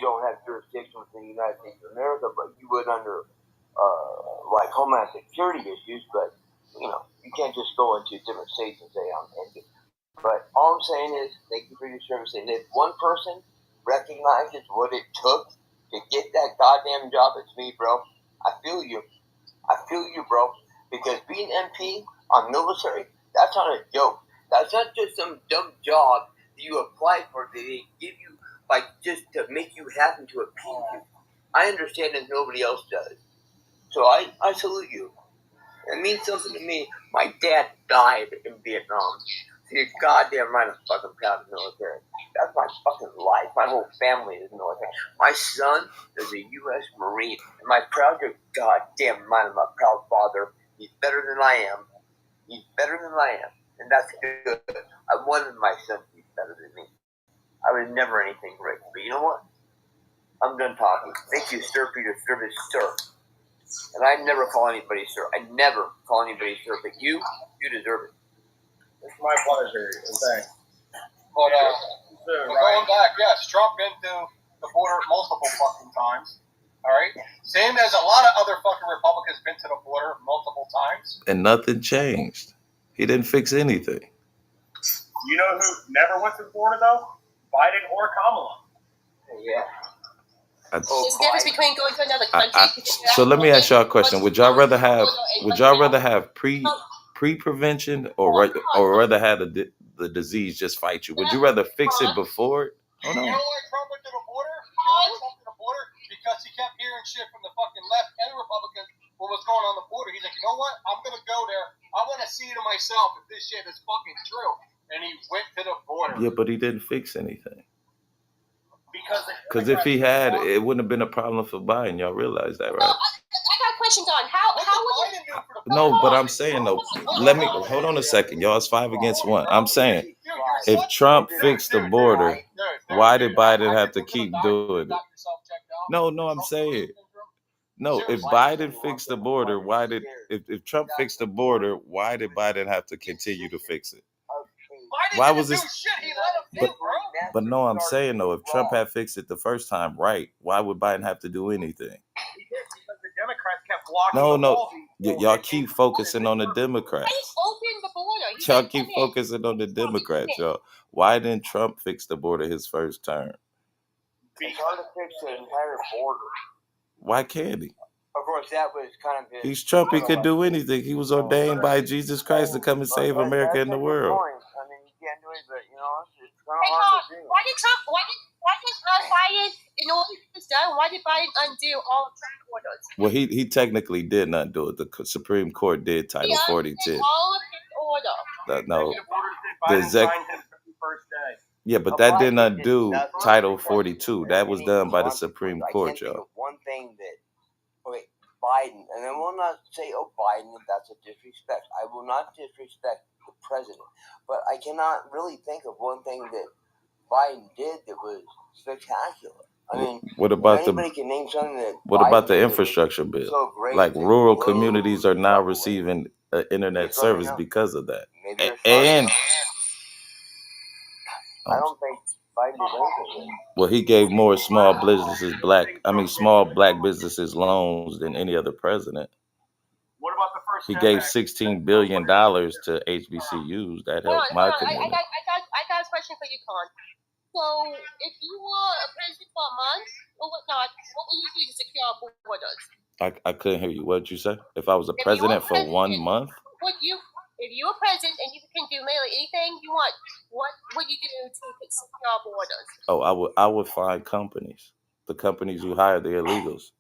don't have jurisdiction within the United States of America, but you would under like Homeland Security issues. But you can't just go into different states and say I'm ending. But all I'm saying is, thank you for your service. And if one person recognizes what it took to get that goddamn job, it's me, bro. I feel you. Bro. Because being MP on military, that's not a joke. That's not just some dumb job that you apply for that they give you, like, just to make you happy to appease you. I understand that nobody else does. So I salute you. It means something to me. My dad died in Vietnam. So you're goddamn right I'm fucking proud of the military. That's my fucking life. My whole family is military. My son is a U.S. Marine. Am I proud? You're goddamn right I'm a proud father. He's better than I am. And that's good. I wanted my son to be better than me. I was never anything great. But you know what? I'm done talking. Thank you, sir, for your service, sir. And I never call anybody sir. But you deserve it. It's my pleasure. Thanks. But going back, yes, Trump been to the border multiple fucking times. All right? Same as a lot of other fucking Republicans been to the border multiple times. And nothing changed. He didn't fix anything. You know who never went to the border, though? Biden or Kamala. Yeah. There's a difference between going to another country. So let me ask y'all a question. Would y'all rather have pre-prevention or rather have the disease just fight you? Would you rather fix it before it? You know why Trump went to the border? Because he kept hearing shit from the fucking left and Republicans what was going on the border. He's like, you know what? I'm going to go there. I want to see it myself if this shit is fucking true. And he went to the border. Yeah, but he didn't fix anything. Because if he had, it wouldn't have been a problem for Biden. Y'all realize that, right? I got a question, Don. How would it? No, but I'm saying though. Let me hold on a second, y'all. It's 5 against 1. I'm saying, if Trump fixed the border, why did Biden have to keep doing it? No, I'm saying. No, if Biden fixed the border, if Trump fixed the border, why did Biden have to continue to fix it? Why was this? But no, I'm saying though, if Trump had fixed it the first time, right? Why would Biden have to do anything? He did because the Democrats kept blocking. No. Y'all keep focusing on the Democrats. Y'all keep focusing on the Democrats, y'all. Why didn't Trump fix the border his first term? It's hard to fix the entire border. Why can't he? Of course, that was kind of his. He's Trump. He could do anything. He was ordained by Jesus Christ to come and save America and the world. I mean, you can't do it, but it's kind of hard to do. Why did Biden, in order to get this done, why did Biden undo all of Trump orders? Well, he technically did not do it. The Supreme Court did Title 42. All of his order. No. First day. Yeah, but that did not do Title 42. That was done by the Supreme Court, y'all. One thing that, Biden, and I will not say, Biden, that's a disrespect. I will not disrespect the president. But I cannot really think of one thing that Biden did that was spectacular. I mean, what about can name something that what about the infrastructure bill? So great, like rural communities are now receiving internet service because of that. And I don't think Biden did anything. Well, he gave more small black businesses loans than any other president. What about the first? He gave $16 billion to HBCUs. That helped my community. I got a question for you, Con. So, if you were a president for a month or whatnot, what would you do to secure our borders? I couldn't hear you. What did you say? If I was a president for 1 month? If you were president and you can do literally anything you want, what would you do to secure our borders? Oh, I would find companies. The companies who hire the illegals.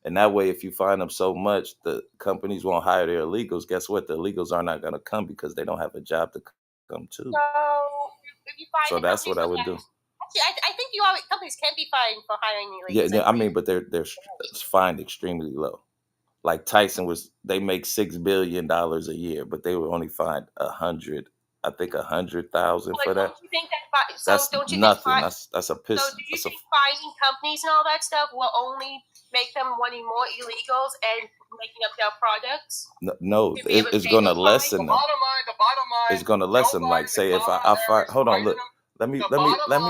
And that way, if you find them so much, the companies won't hire their illegals. Guess what? The illegals are not going to come because they don't have a job to come to. So that's what I would do. Actually, I think companies can be fined for hiring illegals. Yeah, I mean, but they're fined extremely low. Like Tyson they make $6 billion a year, but they were only fined 100,000 for that. Don't you think that's nothing. That's a piss. So do you think finding companies and all that stuff will only make them wanting more illegals and making up their products? No, it's going to lessen them. The bottom line. It's going to lessen. Like, say, if I find, hold on, look, let me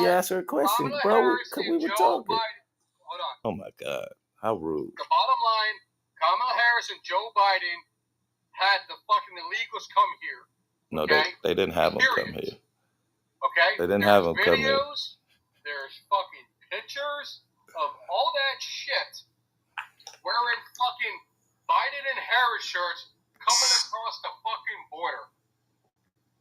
ask her a question, bro. We were talking. Oh my God, how rude. The bottom line, Kamala Harris and Joe Biden had the fucking illegals come here. No, Okay? they didn't have them come Period. here. Okay? They didn't have them come here. Videos, there's fucking pictures of all that shit wearing fucking Biden and Harris shirts coming across the fucking border.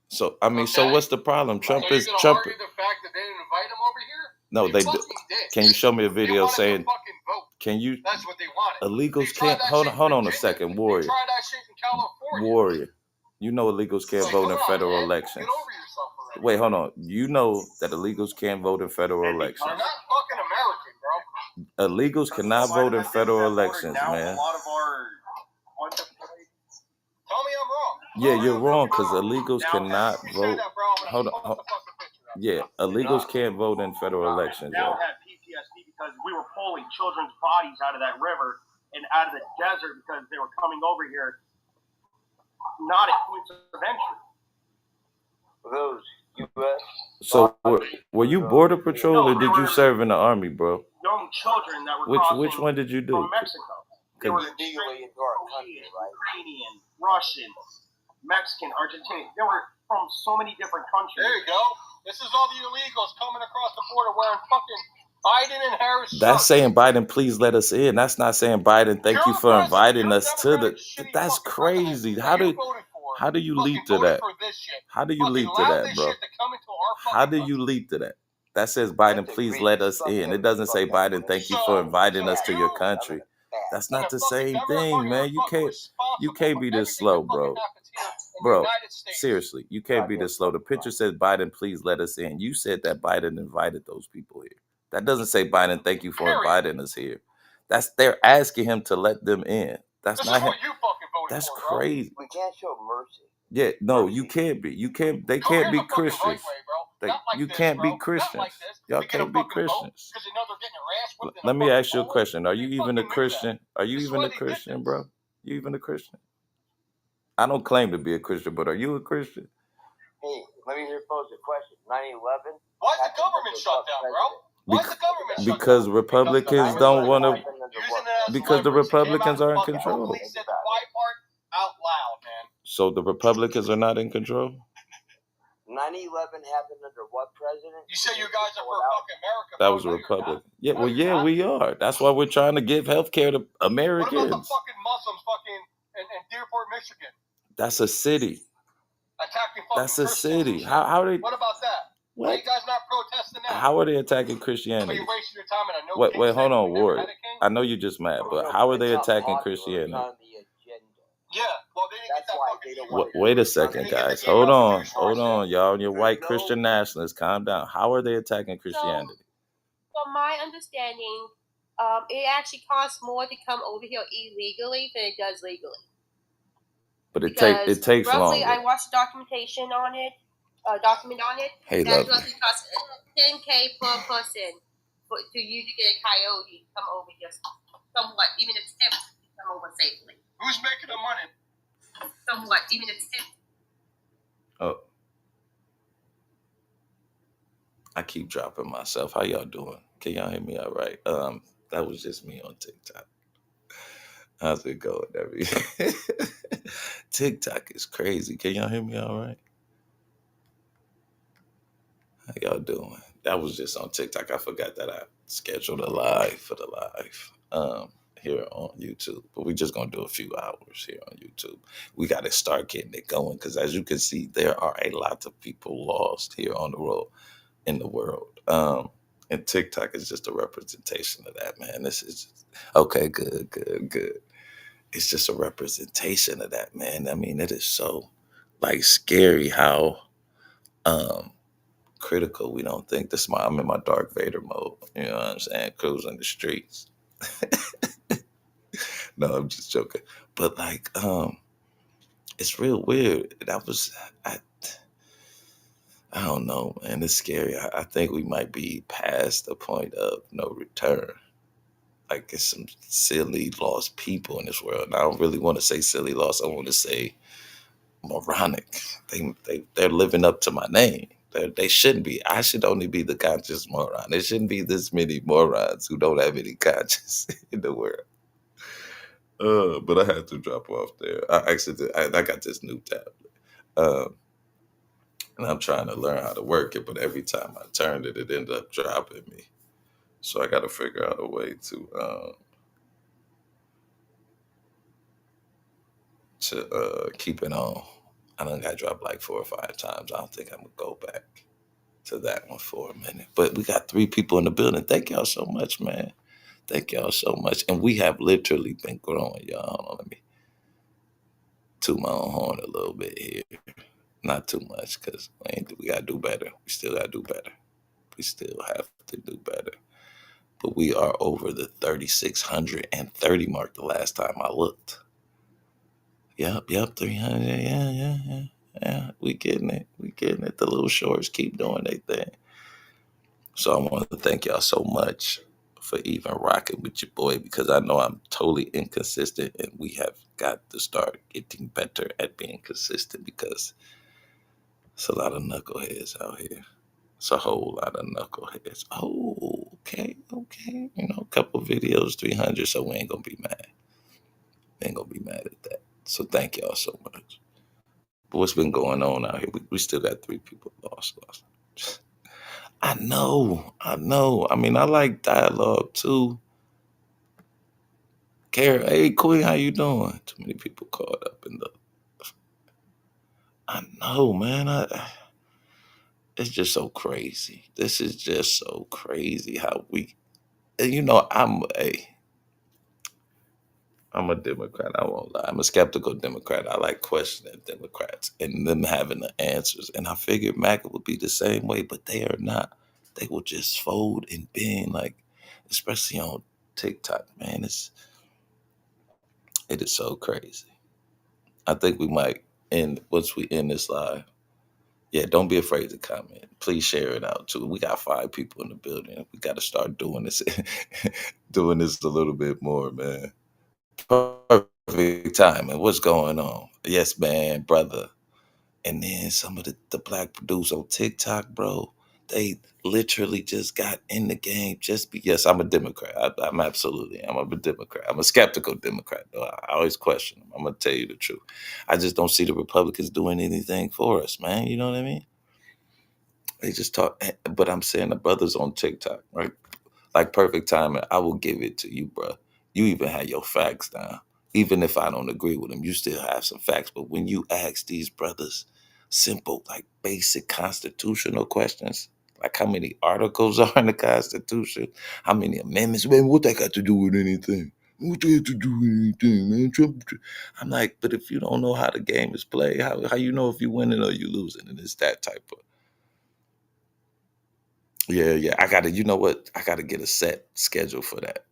So I mean, so Okay. what's the problem? Trump So you're is gonna Trump. argue the fact that they didn't invite him over here? No, they did. fucking did. Can you show me a They video wanted saying? to fucking vote. Can you? That's what they wanted. Illegals They tried can't. that Hold shit on, in hold on a Virginia. second, They Warrior. tried that shit in California. Warrior. You know illegals can't Like, vote come in on, federal man. elections. Get over yourself already. Wait, hold on. You know that illegals can't vote in federal They're elections. not fucking American, bro. Illegals cannot vote in federal elections, man. A lot of our Tell me I'm wrong. Yeah, you're wrong because illegals cannot You vote. said that, bro. I'm Hold gonna on. pull up the fucking picture up. Yeah, illegals can't vote in federal elections. Now Yeah. had PTSD because we were pulling children's bodies out of that river and out of the desert because they were coming over here, not at points of entry. Those U.S. So were you border patrol or did you serve in the army, bro? Young children that were Which crossing one did you do? from Mexico. They were illegally into our country, right? Ukrainian, Russian, Mexican, Argentinian. They were from so many different countries. There you go. This is all the illegals coming across the border wearing fucking Biden and Harris shirts. That's saying Biden, please let us in. That's not saying Biden, thank you for inviting us to the. That's crazy. How do you leap to that? How do you leap to that, bro? How do you leap to that? That says Biden, please let us in. It doesn't say Biden, thank you for inviting us to your country. That's not the same thing, man. You can't be this slow, bro. Bro, seriously, you can't be this slow. The picture says Biden, please let us in. You said that Biden invited those people here. That doesn't say Biden, thank you for inviting us here. They're asking him to let them in. That's not him. That's crazy. We can't show mercy. Yeah, no, you can't be. You can't. They can't be Christians. You can't be Christians. Y'all can't be Christians. Let me ask you a question. Are you even a Christian? Are you even a Christian, bro? You even a Christian? I don't claim to be a Christian, but are you a Christian? Hey, let me pose a question. 9/11. Why's the government shut down, bro? Why's the government shut down? Because Republicans don't want to. Because the Republicans are in control. He said the Y part out loud, man. So the Republicans are not in control? 9/11 happened under what president? You say you guys are for fucking America. That was a Republican. Yeah, well, yeah, we are. That's why we're trying to give health care to What Americans. about the fucking Muslims fucking in Dearborn, Michigan? That's a city. Attacking fucking That's a Christians city. and shit? How are they? What about that? Why What? you guys not protesting that? How are they attacking Are Christianity? you wasting your time in a no Wait, king hold state? on, You never Ward. had a king? I know you're just mad, but how are they It's not attacking popular. Christianity? It's on the agenda. Yeah, well, they didn't That's get that why fucking they don't shit. want Wait a second, guys. Hold on, y'all. And your white Christian nationalists, calm down. How are they attacking Christianity? From my understanding, it actually costs more to come over here illegally than it does legally. But it takes roughly, longer. I watched a document on it. Hey, That love. roughly costs $10K per person to you to get a coyote to come over here. Somewhat, even if it's tipped, to come over safely. Who's making the money? Somewhat, even if it's tipped. Oh, I keep dropping myself. How y'all doing? Can y'all hear me all right? That was just me on TikTok. How's it going, everybody? TikTok is crazy. Can y'all hear me all right? How y'all doing? That was just on TikTok. I forgot that I scheduled a live for the live here on YouTube. But we're just going to do a few hours here on YouTube. We got to start getting it going because as you can see, there are a lot of people lost here on the road in the world. And TikTok is just a representation of that, man. This is just, okay, good. It's just a representation of that, man. I mean, it is so scary how critical we don't think this. I'm in my Darth Vader mode. You know what I'm saying? Cruising the streets. No, I'm just joking. But it's real weird. I don't know, man. It's scary. I think we might be past the point of no return. It's some silly lost people in this world. And I don't really want to say silly lost. I want to say moronic. They're living up to my name. They shouldn't be. I should only be the conscious moron. There shouldn't be this many morons who don't have any conscience in the world. But I had to drop off there. I got this new tablet. And I'm trying to learn how to work it, but every time I turned it, it ended up dropping me. So I got to figure out a way to keep it on. I done got dropped like 4 or 5 times. I don't think I'm gonna go back to that one for a minute. But we got 3 people in the building. Thank y'all so much, man. Thank y'all so much. And we have literally been growing, y'all. Hold on, let me toot my own horn a little bit here. Not too much, because we got to do better. We still got to do better. We still have to do better. But we are over the 3,630 mark the last time I looked. Yep, 300. Yeah. We getting it. The little shorts keep doing their thing. So I want to thank y'all so much for even rocking with your boy, because I know I'm totally inconsistent, and we have got to start getting better at being consistent, because it's a lot of knuckleheads out here. It's a whole lot of knuckleheads. Oh, okay. A couple videos, 300, so we ain't going to be mad. We ain't going to be mad at that. So thank y'all so much. But what's been going on out here? We still got 3 people lost. I know. I mean, I like dialogue too. Kara, hey Queen, how you doing? Too many people caught up in the. I know, man. It's just so crazy. This is just so crazy how we. I'm a Democrat. I won't lie. I'm a skeptical Democrat. I like questioning Democrats and them having the answers. And I figured MAGA would be the same way, but they are not. They will just fold and bend, like, especially on TikTok, man. It is so crazy. I think we might end once we end this live. Yeah, don't be afraid to comment. Please share it out too. We got 5 people in the building. We got to start doing this, doing this a little bit more, man. Perfect timing. What's going on? Yes, man, brother. And then some of the black producers on TikTok, bro, they literally just got in the game yes, I'm a Democrat. I'm a Democrat. I'm a skeptical Democrat, though. I always question them. I'm going to tell you the truth. I just don't see the Republicans doing anything for us, man. You know what I mean? They just talk. But I'm saying the brothers on TikTok, right? Like perfect timing. I will give it to you, bro. You even had your facts down. Even if I don't agree with them, you still have some facts. But when you ask these brothers simple, like basic constitutional questions, like how many articles are in the Constitution, how many amendments, man, what that got to do with anything? What they have to do with anything, man? I'm like, but if you don't know how the game is played, how you know if you're winning or you losing? And it's that type of. Yeah. I gotta, you know what? I gotta get a set schedule for that.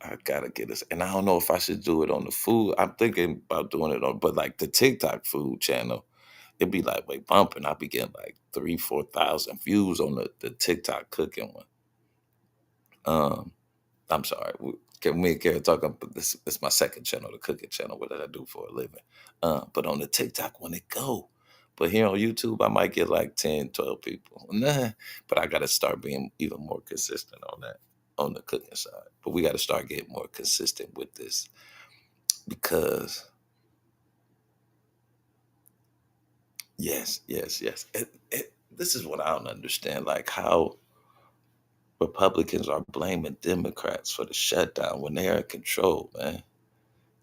I gotta get us, and I don't know if I should do it on the food. I'm thinking about doing it on, but like the TikTok food channel, it'd be like bumping. I'd be getting like 3,000-4,000 views on the TikTok cooking one. I'm sorry. Me and Karen talking, but this is my second channel, the cooking channel. What did I do for a living? But on the TikTok one, it go. But here on YouTube, I might get like 10, 12 people. Nah, but I got to start being even more consistent on that, on the cooking side. But we got to start getting more consistent with this, because yes. This is what I don't understand. Like how Republicans are blaming Democrats for the shutdown when they're in control, man.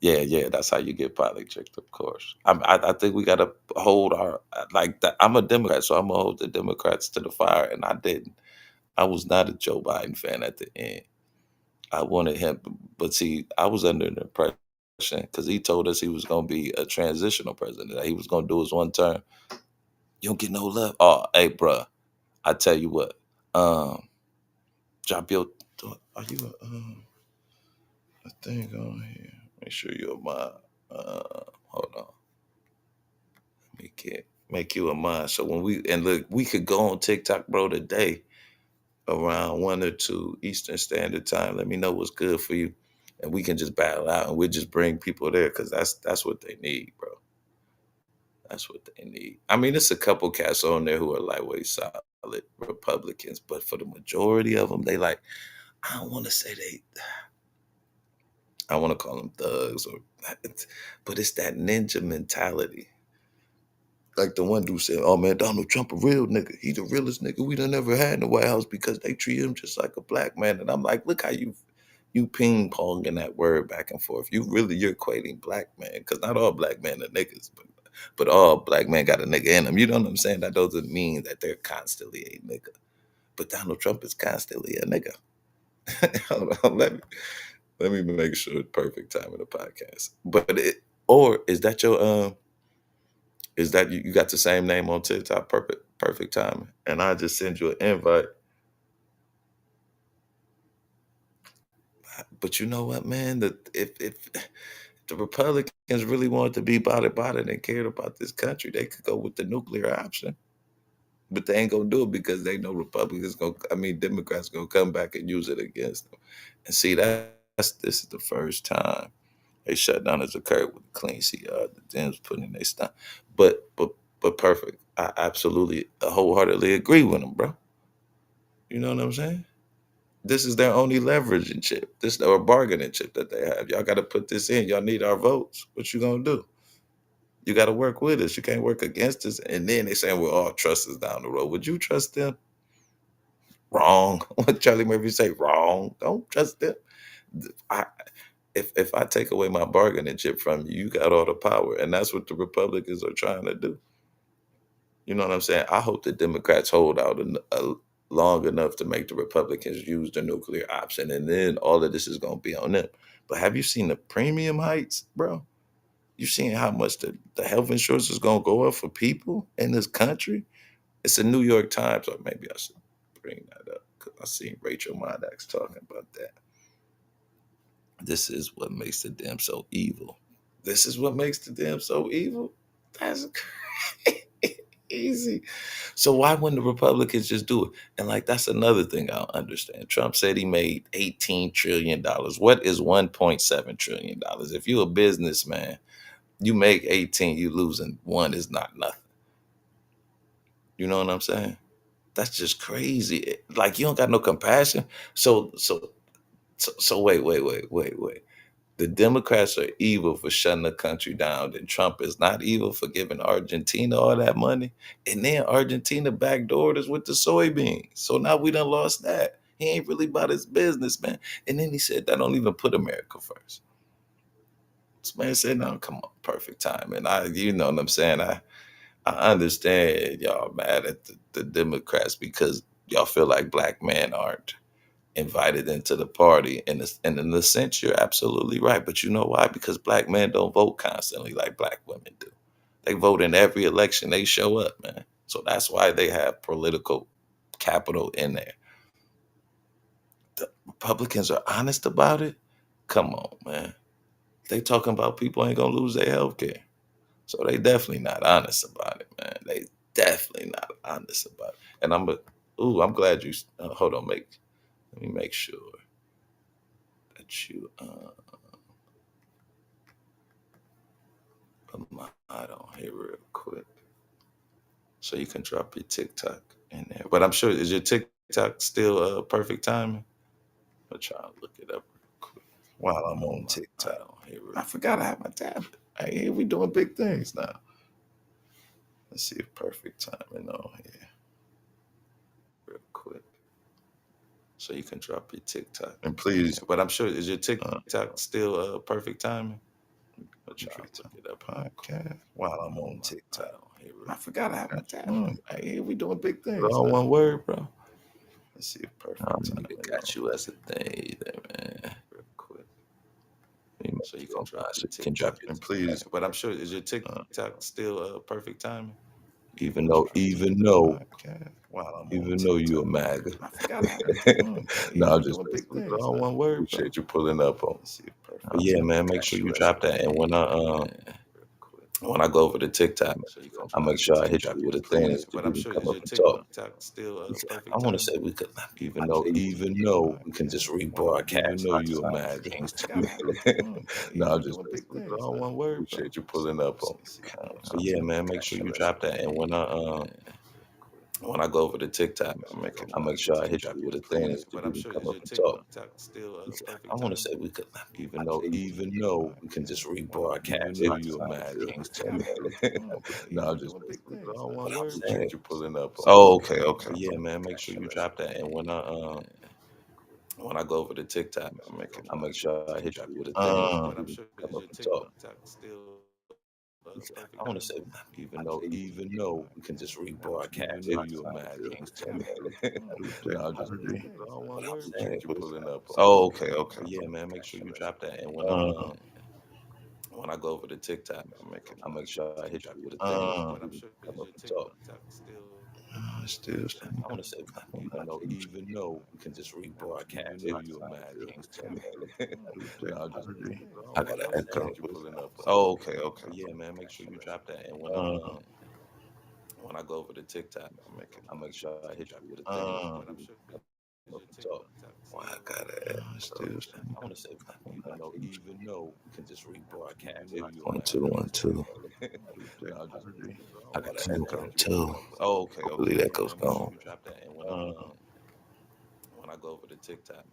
Yeah, that's how you get poliTRICKS, of course. I think we got to hold our, like, that. I'm a Democrat, so I'm going to hold the Democrats to the fire, and I didn't. I was not a Joe Biden fan at the end. I wanted him, but see, I was under the impression, because he told us he was going to be a transitional president, that he was going to do his one term. You don't get no love. Oh, hey, bruh, I tell you what, drop your, are you a thing on here? Make sure you're my, hold on. Make you a mind. So when we could go on TikTok, bro, today around 1 or 2 Eastern Standard Time. Let me know what's good for you, and we can just battle out, and we'll just bring people there, because that's what they need, bro. That's what they need. I mean, it's a couple cats on there who are lightweight solid Republicans, but for the majority of them, they like, I don't want to say they, I want to call them thugs or, but it's that ninja mentality. Like the one dude said, "Oh man, Donald Trump a real nigga. He the realest nigga we done ever had in the White House because they treat him just like a black man." And I'm like, look how you ping ponging that word back and forth. You're equating black man because not all black men are niggas, but all black men got a nigga in them. You know what I'm saying? That doesn't mean that they're constantly a nigga. But Donald Trump is constantly a nigga. Hold on, let me make sure it's perfect time in the podcast. But or is that your is that you got the same name on TikTok? Perfect timing. And I just send you an invite. But you know what, man? If the Republicans really wanted to be about it and cared about this country, they could go with the nuclear option. But they ain't gonna do it because they know Democrats gonna come back and use it against them. And see, this is the first time they shut down as occurred with clean CR. The Dems putting in their stuff. But perfect. I absolutely wholeheartedly agree with them, bro. You know what I'm saying? This is their only leveraging chip. This or bargaining chip that they have. Y'all got to put this in. Y'all need our votes. What you gonna do? You got to work with us. You can't work against us. And then they saying we'll all trust us down the road. Would you trust them? Wrong. What Charlie Murphy say? Wrong. Don't trust them. I, if I take away my bargaining chip from you, you got all the power, and that's what the Republicans are trying to do. You know what I'm saying? I hope the Democrats hold out long enough to make the Republicans use the nuclear option, and then all of this is going to be on them. But have you seen the premium heights, bro? You seen how much the health insurance is going to go up for people in this country? It's a New York Times, or maybe I should bring that up because I seen Rachel Maddox talking about that. This is what makes the Dem so evil. This is what makes the Dem so evil? That's crazy. So why wouldn't the Republicans just do it? And like that's another thing I don't understand. Trump said he made $18 trillion. What is $1.7 trillion? If you're a businessman, you make 18, you losing one is not nothing. You know what I'm saying? That's just crazy. Like you don't got no compassion. So wait. The Democrats are evil for shutting the country down, and Trump is not evil for giving Argentina all that money. And then Argentina backdoored us with the soybeans. So now we done lost that. He ain't really about his business, man. And then he said, that don't even put America first. This man said, no, come on, perfect time. And you know what I'm saying? I understand y'all mad at the Democrats because y'all feel like black men aren't invited into the party. And in a sense, you're absolutely right. But you know why? Because black men don't vote constantly like black women do. They vote in every election. They show up, man. So that's why they have political capital in there. The Republicans are honest about it. Come on, man. They talking about people ain't gonna lose their health care. So they definitely not honest about it, man. They definitely not honest about it. And I'm glad you, hold on, let me make sure that you, put my eye on here real quick. So you can drop your TikTok in there. But I'm sure, is your TikTok still perfect timing? I'll try to look it up real quick while I'm on TikTok. I forgot I have my tablet. Hey, we doing big things now. Let's see if perfect timing on here real quick. So you can drop your TikTok. And please, but I'm sure, is your TikTok still perfect timing? I'll try to look it up podcast while I'm on TikTok. I forgot I have my tablet. Hey, we doing big things. All one word, bro. Let's see if perfect timing got you as a thing there, man. Real quick. So you can drop your TikTok. And please, but I'm sure, is your TikTok still perfect timing? Even though you a MAGA. I forgot I had no, I'm just all one word. Appreciate you pulling up on. But yeah, man, make sure you drop that. And when when I go over to TikTok, I make sure I hit you with a thing that you can come up and talk. I want to say we could, even though we can just rebroadcast. No, you imagine. No, I'm just all one word. Appreciate you pulling up on. So yeah, man, make sure you drop that. And when I go over to TikTok, I make sure I hit you with a thing that you can come up and talk. I want to say we could, even though we can just rebroadcast. No, you imagine. No, I'm just all one word. Appreciate you pulling up on. Oh, okay. Yeah, man, make sure you drop that. And when I go over to TikTok, I make sure I hit you with a thing that you can come up and talk. I want to say, even though we can just rebroadcast. No, you imagine. No, I'm just all one word. Appreciate you pulling up on. Oh, okay. Yeah, man, make sure you drop that. And when I go over to TikTok, I make sure I hit you with a thing that you can come up and talk. Still, I want to say, even though we can just rebroadcast. No, you imagine. No, I'm just I got an echo. Oh, okay. Yeah, man, make sure you drop that. And when I go over to TikTok, I make sure I hit you with a thing that you can come up and talk. Well, I got it. Still, I want to say, even though we can just rebroadcast. 1 2 1 2. I got an echo too. Oh, okay. Hopefully that goes gone. When I go over to TikTok,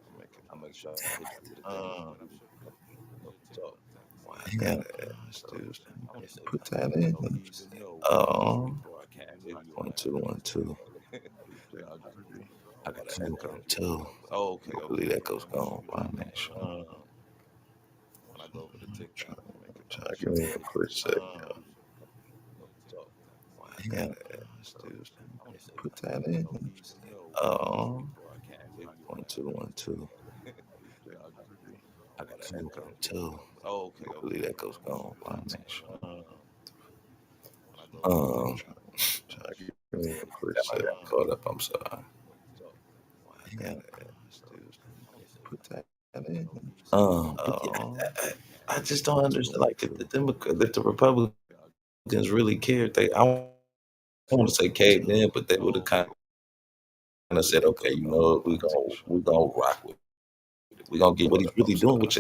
I make sure I hit you with a thing that you can come up and talk. Well, I got it. Still, put that in. 1 2 1 2. I got an echo too. Oh, okay. Hopefully that goes gone. When I go over to TikTok, give me a quick second. I got it. Put that in. 1 2 1 2. I got an echo too. Oh, okay. Hopefully that goes gone. Give me a quick second. Caught up. I'm sorry. I got it. Put that in. But yeah, I just don't understand. Like, if the Republicans really cared, I don't want to say caved in, but they would have kind of said, okay, you know, we gonna rock with it. We gonna get what he's really doing, which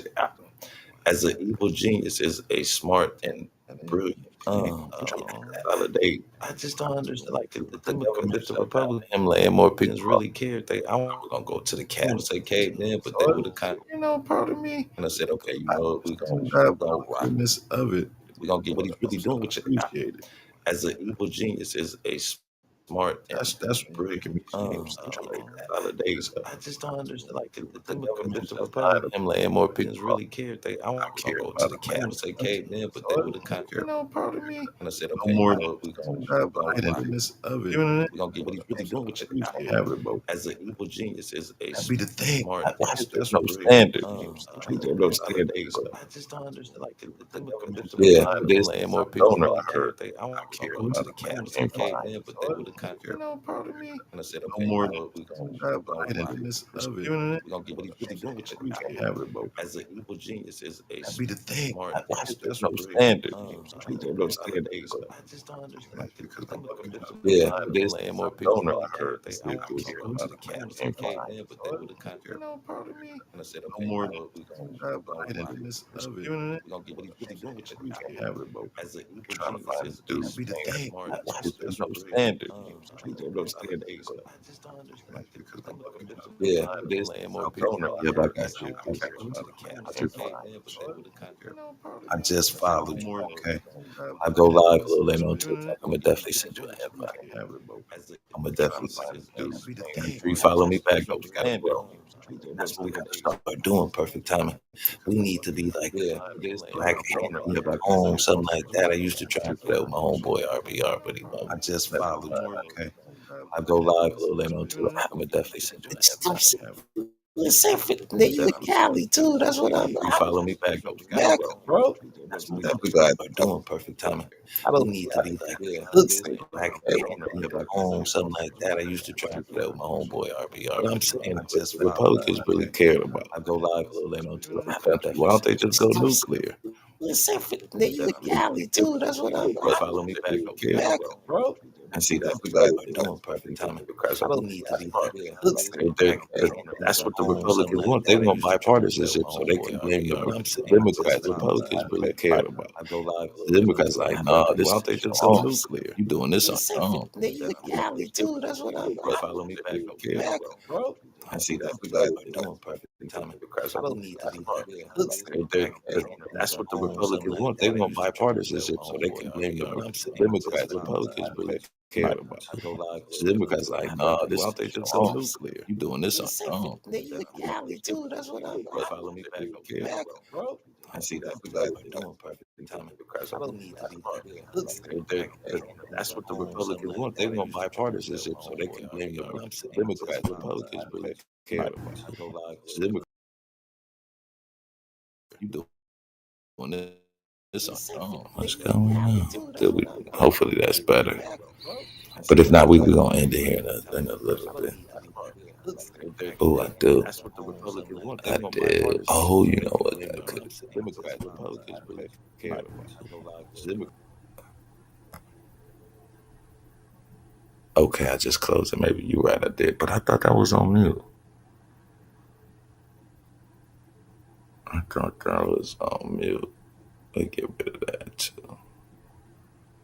as an evil genius is a smart and brilliant. Validate. I just don't understand. Like, if the Republicans him laying more people really cared, I gonna go to the cabinet, say caved in, but they would have kind of me. And I said, okay, you know, we gonna rock of it. We gonna get what he's really doing, which as an evil genius is a smart. That's breaking me. Validate. I just don't understand. Like, if the Republicans him laying more people really cared, I gonna go to the cabinet, say caved in, but they would have kind of me. And I said, okay, you know, we gonna rock of it. We gonna get what he's really doing, which as an evil genius is a smart. There's no standard. There's no standard. I just don't understand. Like, yeah, it is laying more people really cared. I gonna go to the cabinet, say caved in, but they would have kind of me. And I said, okay, you know, we gonna rock of it. We gonna get what he's really doing, which as an evil genius is a smart. There's no standard. There's no standard. I just don't understand. Like, yeah, it is laying more people really cared. I gonna go to the cabinet, say caved in, but they would have kind of me. And I said, okay, you know, we gonna rock of it. We gonna get what he's really doing, which as an evil genius is a smart. There's no standard. There's no standard. I just don't understand. Like, yeah, it is laying more people. Yeah, I got you. I just followed you. Okay, I go live a little later on TikTok. I'm gonna definitely send you an invite. I'm gonna definitely do. If you follow me back, no got bro. That's what we gotta start doing. Perfect timing. We need to be like black home, something like that. I used to try to do that with my homeboy RBR, but he won't. I just followed you. Okay, I go live a little later on TikTok. I'm gonna definitely send you an invite. Listen, you in Cali too. That's what I'm. You follow me back, back, bro. That's what we got doing. Perfect timing. I don't need to be like looks like home, something like that. I used to try to do that with my homeboy RBR. But I'm saying, just Republicans really cared about. I go live a little later on TikTok. Why don't they just go nuclear? Listen, you in Cali too. That's what I'm like. Follow me back, Bro. and see That's that's what I'm doing. Perfect timing. I don't need to be there. that's what the Republicans want. They want bipartisanship so they can blame the Democrats. Republicans really care about. The Democrats like, nah, this why don't they just go nuclear? You doing this on your own. You in Cali too. That's what I'm like. Follow me back, Bro. and see that's what I'm doing. Perfect timing. I don't need to be there. that's what the Republicans want. They want bipartisanship so they can blame the Democrats. Republicans really care about. The Democrats like, nah, this why don't they just go nuclear? You doing this on your own. You in Cali too. That's what I'm like. Follow me back, Bro. and see that's what I'm doing. Perfect timing. I don't need to be there. that's what the Republicans want. They want bipartisanship so they can blame the Democrats. Republicans really care about. The Democrats, you doing this on your own. What's going on? Hopefully that's better. But if not, we gonna end it here in a little bit. Oh, I do. I did. Oh, you know what? I could. Democrats, Republicans really care about. Okay, I just closed it. Maybe you're right, I did. But I thought that was on mute. I thought that was on mute. Let me get rid of that too.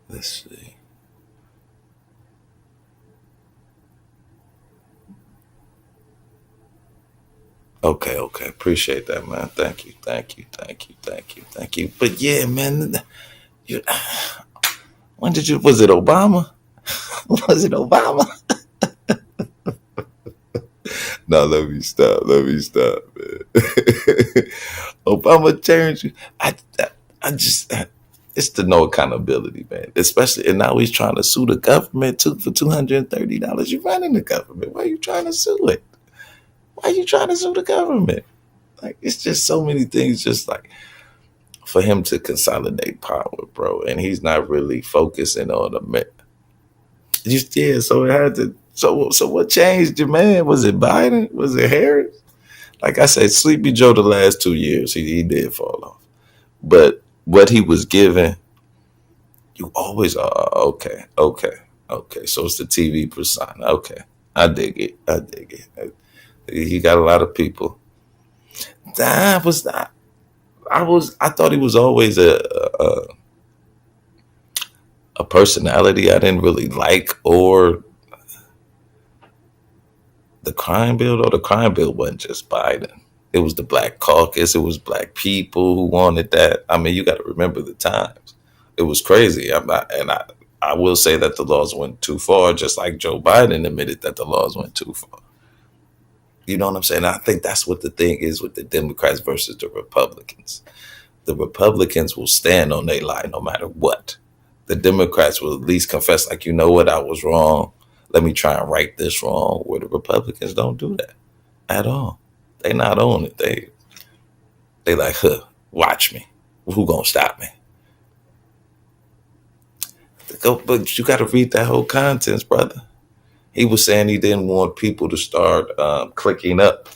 Let's see. Okay. Appreciate that, man. Thank you. But yeah, man, you, when did you? Was it Obama? Was it Obama? No, let me stop, man. Obama changed you. I just. It's the no accountability, man. Especially, and now he's trying to sue the government too for $230. You running the government? Why are you trying to sue it? Why are you trying to sue the government? Like, it's just so many things. Just like for him to consolidate power, bro, and he's not really focusing on the. Yeah, so it had to. So what changed your man? Was it Biden? Was it Harris? Like I said, Sleepy Joe the last 2 years, he did fall off. But what he was given, you always are okay. So it's the TV persona. Okay, I dig it. He got a lot of people. That was not. I thought he was always a personality I didn't really like, or the crime bill. Or the crime bill wasn't just Biden. It was the Black Caucus. It was Black people who wanted that. I mean, you got to remember the times. It was crazy. I will say that the laws went too far, just like Joe Biden admitted that the laws went too far. You know what I'm saying? I think that's what the thing is with the Democrats versus the Republicans. The Republicans will stand on their line no matter what. The Democrats will at least confess, like, you know what, I was wrong. Let me try and right this wrong. Where the Republicans don't do that at all. They not on it. They like, watch me. Who gonna stop me? But you got to read that whole contents, brother. He was saying he didn't want people to start clicking up,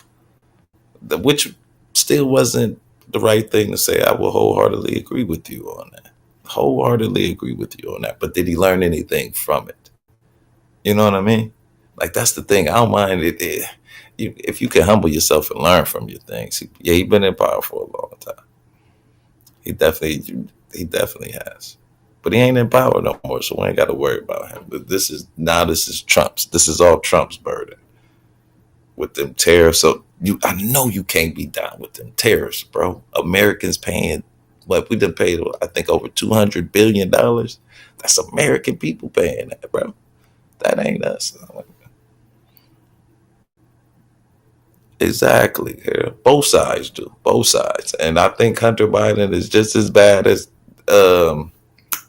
which still wasn't the right thing to say. I will wholeheartedly agree with you on that. But did he learn anything from it? You know what I mean? Like, that's the thing. I don't mind it. If you can humble yourself and learn from your things. He's been in power for a long time. He definitely has. But he ain't in power no more, so we ain't got to worry about him. But this is Trump's. This is all Trump's burden with them tariffs. So I know you can't be down with them tariffs, bro. Americans paying what we done paid, I think, over $200 billion. That's American people paying that, bro. That ain't us. Exactly. Yeah. Both sides do. Both sides. And I think Hunter Biden is just as bad as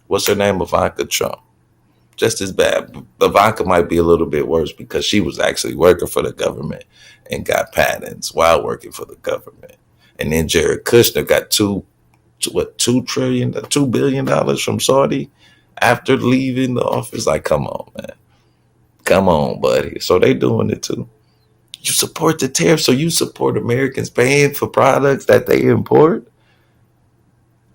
what's her name? Ivanka Trump. Just as bad. Ivanka might be a little bit worse because she was actually working for the government and got patents while working for the government. And then Jared Kushner got $2 billion from Saudi after leaving the office. Like, come on, man. Come on, buddy. So they doing it too. You support the tariff, so you support Americans paying for products that they import.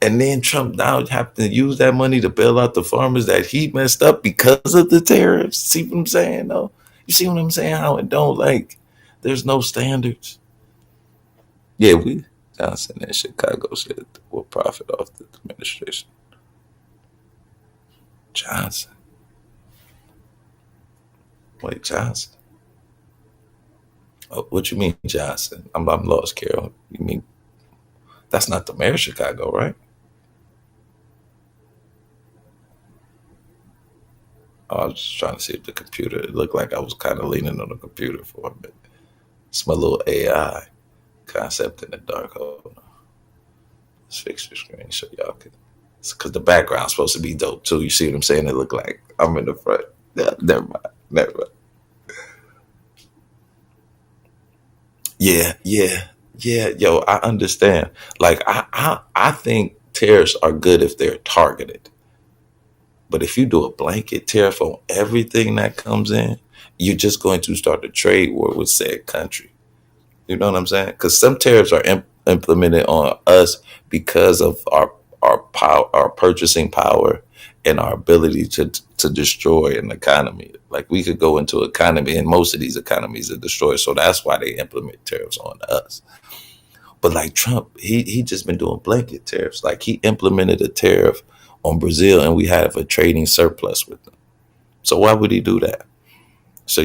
And then Trump now have to use that money to bail out the farmers that he messed up because of the tariffs. See what I'm saying, though? You see what I'm saying? How it don't, like, there's no standards. Yeah, Johnson in Chicago said we'll profit off the administration. Johnson. Wait, Johnson? Oh, what you mean, Johnson? I'm lost, Carol. You mean that's not the mayor of Chicago, right? Oh, I was just trying to see if the computer. It looked like I was kind of leaning on the computer for a minute. It's my little AI concept in the dark. Hold on. Let's fix your screen so y'all can. Because the background's supposed to be dope too. You see what I'm saying? It look like I'm in the front. Yeah, never mind. Yeah. Yo, I understand. Like I think tariffs are good if they're targeted. But if you do a blanket tariff on everything that comes in, you're just going to start a trade war with said country. You know what I'm saying? Because some tariffs are implemented on us because of our power, our purchasing power, and our ability to destroy an economy. Like we could go into economy, and most of these economies are destroyed. So that's why they implement tariffs on us. But like Trump, he just been doing blanket tariffs. Like he implemented a tariff on Brazil, and we have a trading surplus with them. So why would he do that? So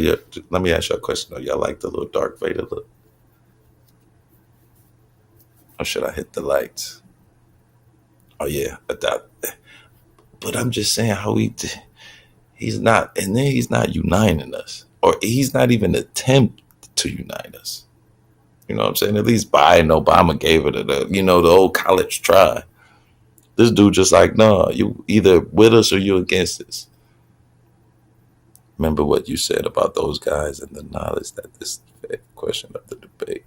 let me ask you a question though. Y'all like the little Darth Vader look? Or should I hit the lights? Oh yeah, but I'm just saying how he's not, and then he's not uniting us, or he's not even attempt to unite us. You know what I'm saying? At least Biden, Obama gave it the old college try. This dude just like, no, you either with us or you against us. Remember what you said about those guys and the knowledge that this question of the debate.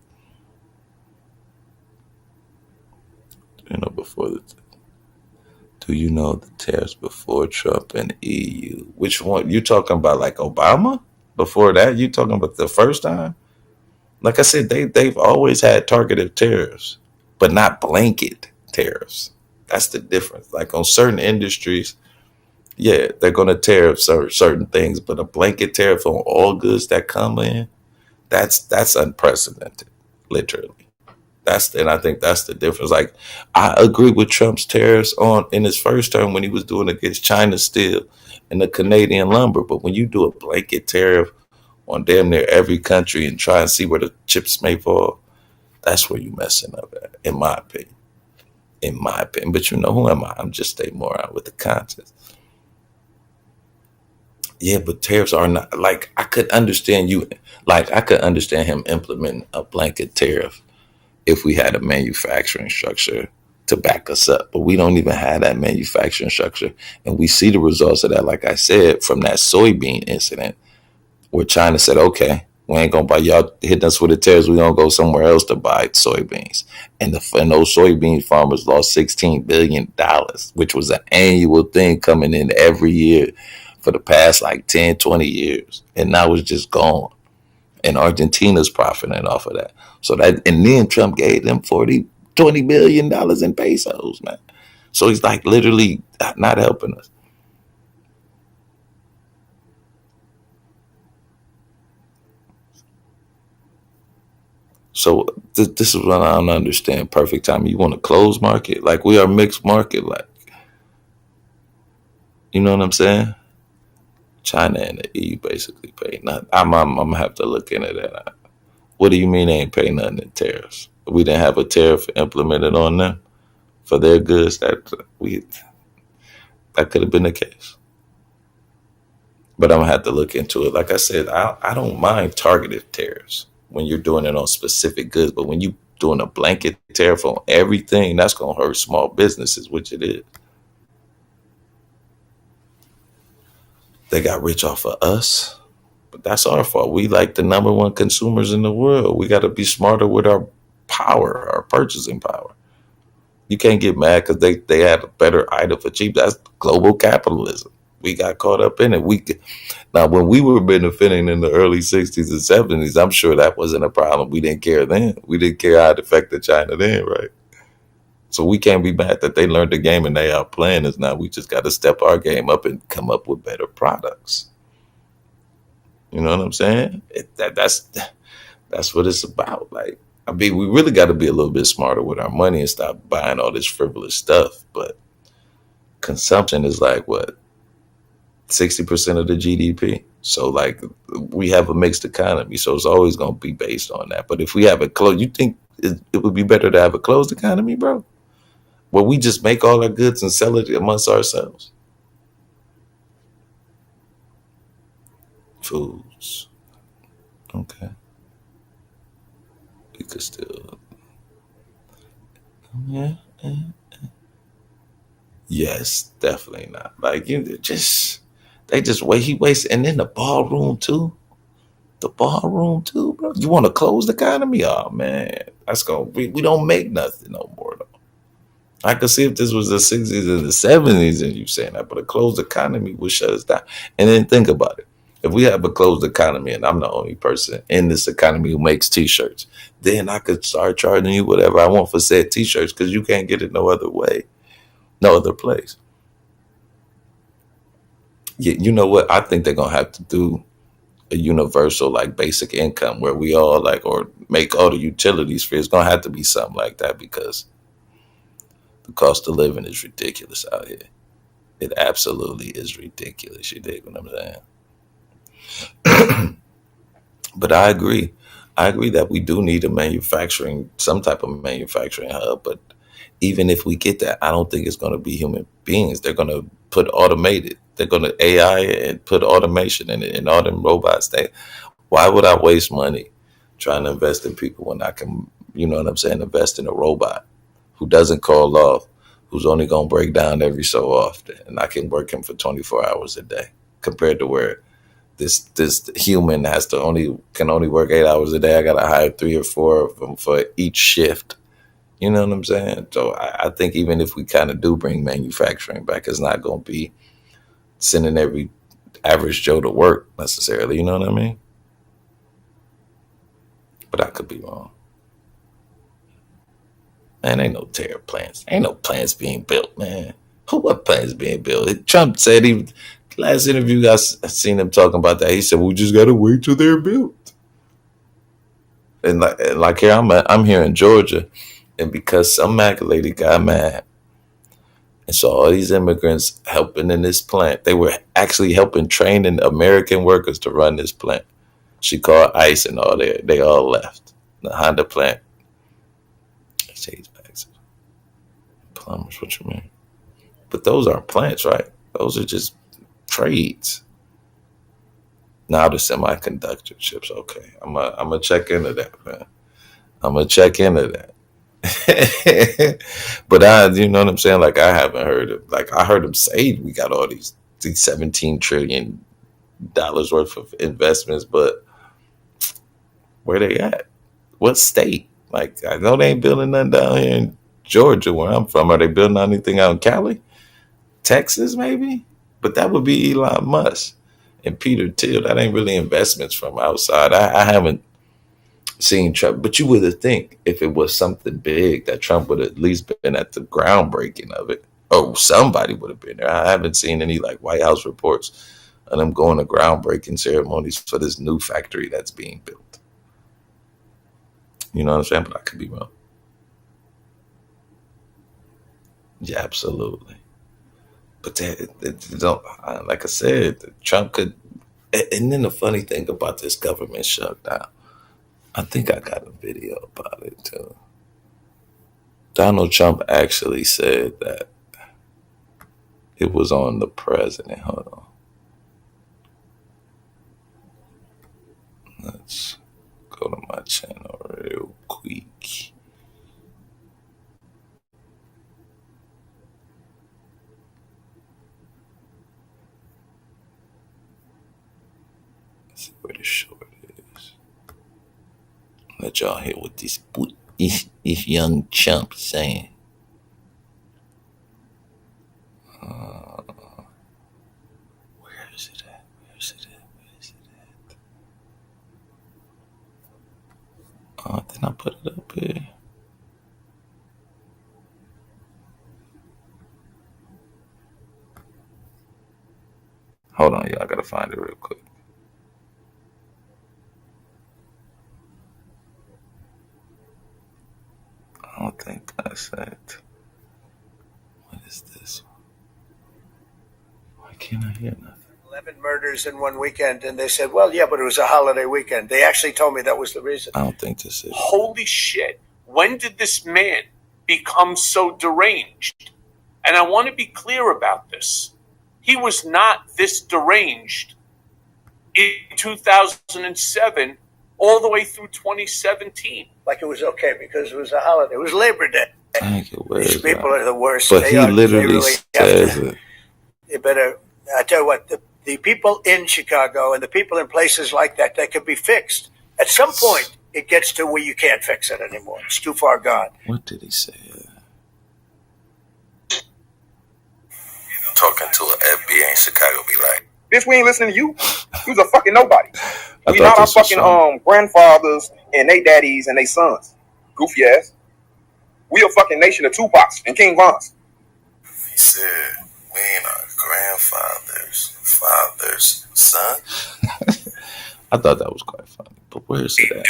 Do you know the tariffs before Trump and EU? Which one? You talking about like Obama? Before that, you talking about the first time? Like I said, they've always had targeted tariffs, but not blanket tariffs. That's the difference. Like on certain industries, yeah, they're going to tariff certain things, but a blanket tariff on all goods that come in, that's unprecedented, literally. And I think that's the difference. Like I agree with Trump's tariffs in his first term when he was doing against China steel and the Canadian lumber, but when you do a blanket tariff on damn near every country and try and see where the chips may fall, that's where you messing up at, in my opinion. But you know, who am I? I'm just a moron with the conscience. Yeah, but tariffs are not, like, I could understand him implementing a blanket tariff if we had a manufacturing structure to back us up. But we don't even have that manufacturing structure. And we see the results of that, like I said, from that soybean incident where China said, okay, we ain't going to buy, y'all hitting us with the tariffs, we're going to go somewhere else to buy soybeans. And those soybean farmers lost $16 billion, which was an annual thing coming in every year for the past like 10, 20 years. And now it's just gone. And Argentina's profiting off of that. And then Trump gave them $20 billion in pesos, man. So he's like literally not helping us. So this is what I don't understand. Perfect time. You want a closed market? Like we are mixed market, like, you know what I'm saying? China and the EU basically pay nothing. I'm gonna have to look into that. What do you mean they ain't pay nothing in tariffs? We didn't have a tariff implemented on them for their goods. That could have been the case. But I'm gonna have to look into it. Like I said, I don't mind targeted tariffs when you're doing it on specific goods, but when you doing a blanket tariff on everything, that's gonna hurt small businesses, which it is. They got rich off of us, but that's our fault. We like the number one consumers in the world. We got to be smarter with our power, our purchasing power. You can't get mad because they had a better item for cheap. That's global capitalism. We got caught up in it. Now, when we were benefiting in the early 60s and 70s, I'm sure that wasn't a problem. We didn't care then. We didn't care how it affected China then, right? So we can't be mad that they learned the game and they out playing us now. We just got to step our game up and come up with better products. You know what I'm saying? That's what it's about. Like, I mean, we really got to be a little bit smarter with our money and stop buying all this frivolous stuff. But consumption is like what 60% of the GDP. So like we have a mixed economy, so it's always going to be based on that. But if we have a closed, you think it would be better to have a closed economy, bro? Where we just make all our goods and sell it amongst ourselves. Foods, okay, we could still, yeah, yeah. Yes, definitely not. Like you just, they just wait. He wastes, and then the ballroom too. The ballroom too, bro. You want to close the economy? Oh man, that's gonna we don't make nothing no more though. I could see if this was the 60s or the 70s and you saying that, but a closed economy would shut us down. And then think about it. If we have a closed economy and I'm the only person in this economy who makes t-shirts, then I could start charging you whatever I want for said t-shirts because you can't get it no other way, no other place. Yeah, you know what? I think they're gonna have to do a universal like basic income where we all like or make all the utilities free. It's gonna have to be something like that because the cost of living is ridiculous out here. It absolutely is ridiculous. You dig what I'm saying? But I agree. I agree that we do need a manufacturing, some type of manufacturing hub. But even if we get that, I don't think it's going to be human beings. They're going to put automated. They're going to AI and put automation in it and all them robots. Why would I waste money trying to invest in people when I can, you know what I'm saying, invest in a robot who doesn't call off, who's only going to break down every so often, and I can work him for 24 hours a day compared to where this human can only work 8 hours a day. I got to hire 3 or 4 of them for each shift. You know what I'm saying? So I think even if we kind of do bring manufacturing back, it's not going to be sending every average Joe to work necessarily. You know what I mean? But I could be wrong. Man, ain't no tariff plans. Ain't no plans being built, man. What plans being built? Trump said last interview I seen him talking about that. He said we just gotta wait till they're built. And like here I'm here in Georgia, and because some MAGA lady got mad and saw all these immigrants helping in this plant, they were actually helping training American workers to run this plant. She called ICE and all they all left the Honda plant. Shades bags, plumbers. What you mean? But those aren't plants, right? Those are just trades. Now the semiconductor chips. Okay, I'm gonna check into that, man. I'm gonna check into that. But you know what I'm saying? Like I haven't heard it. Like I heard him say we got all these $17 trillion worth of investments, but where they at? What state? Like I know they ain't building nothing down here in Georgia where I'm from. Are they building anything out in Cali? Texas, maybe? But that would be Elon Musk and Peter Thiel. That ain't really investments from outside. I haven't seen Trump, but you would have think if it was something big that Trump would have at least been at the groundbreaking of it. Oh, somebody would have been there. I haven't seen any like White House reports of them going to groundbreaking ceremonies for this new factory that's being built. You know what I'm saying? But I could be wrong. Yeah, absolutely. But they don't, like I said, Trump could. And then the funny thing about this government shutdown, I think I got a video about it too. Donald Trump actually said that it was on the president. Hold on. Let's go to my channel real quick. Let's see where the short is. Let y'all hear what this young chump saying. Where is it at? Where is it at? Where is it at? Oh, then I put it up here. Hold on, y'all. I gotta find it real quick. I don't think that's it. What is this? Why can't I hear nothing? 11 murders in one weekend, and they said, well, yeah, but it was a holiday weekend. They actually told me that was the reason. I don't think this is. Holy shit. When did this man become so deranged? And I want to be clear about this. He was not this deranged in 2007 all the way through 2017. Like it was okay because it was a holiday. It was Labor Day. Thank you. These people are the worst. But he literally says it. You better, I tell you what, the people in Chicago and the people in places like that, they could be fixed. At some point, it gets to where you can't fix it anymore. It's too far gone. What did he say? Talking to an FBA in Chicago be like, bitch, we ain't listening to you. You's a fucking nobody. I We thought not our this was fucking grandfathers and they daddies and they sons. Goofy ass. We a fucking nation of Tupacs and King Vons. he said, we ain't our grandfather's father's son. I thought that was quite funny. But where is it at?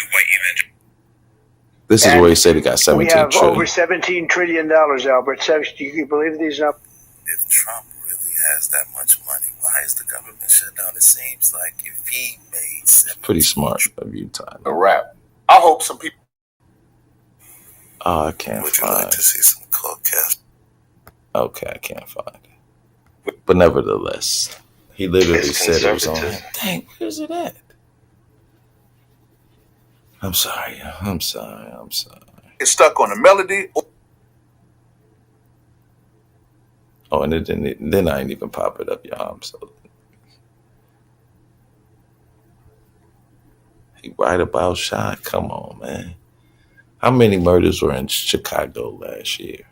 This is where he said he got 17 We have trillion. over $17 trillion, Albert. So do you believe these up? If Trump really has that much money, why is the government shut down? It seems like if he made It's pretty smart of you, Tyler. A rap. I hope some people. Oh, I can't would you find like to see some cold cash? Okay, I can't find it. But nevertheless, he literally It's said it was on. conservative. Dang, where's it at? I'm sorry. It's stuck on the melody. Oh, and it didn't. Then I ain't even pop it up, y'all. He right about shot. Come on, man. How many murders were in Chicago last year?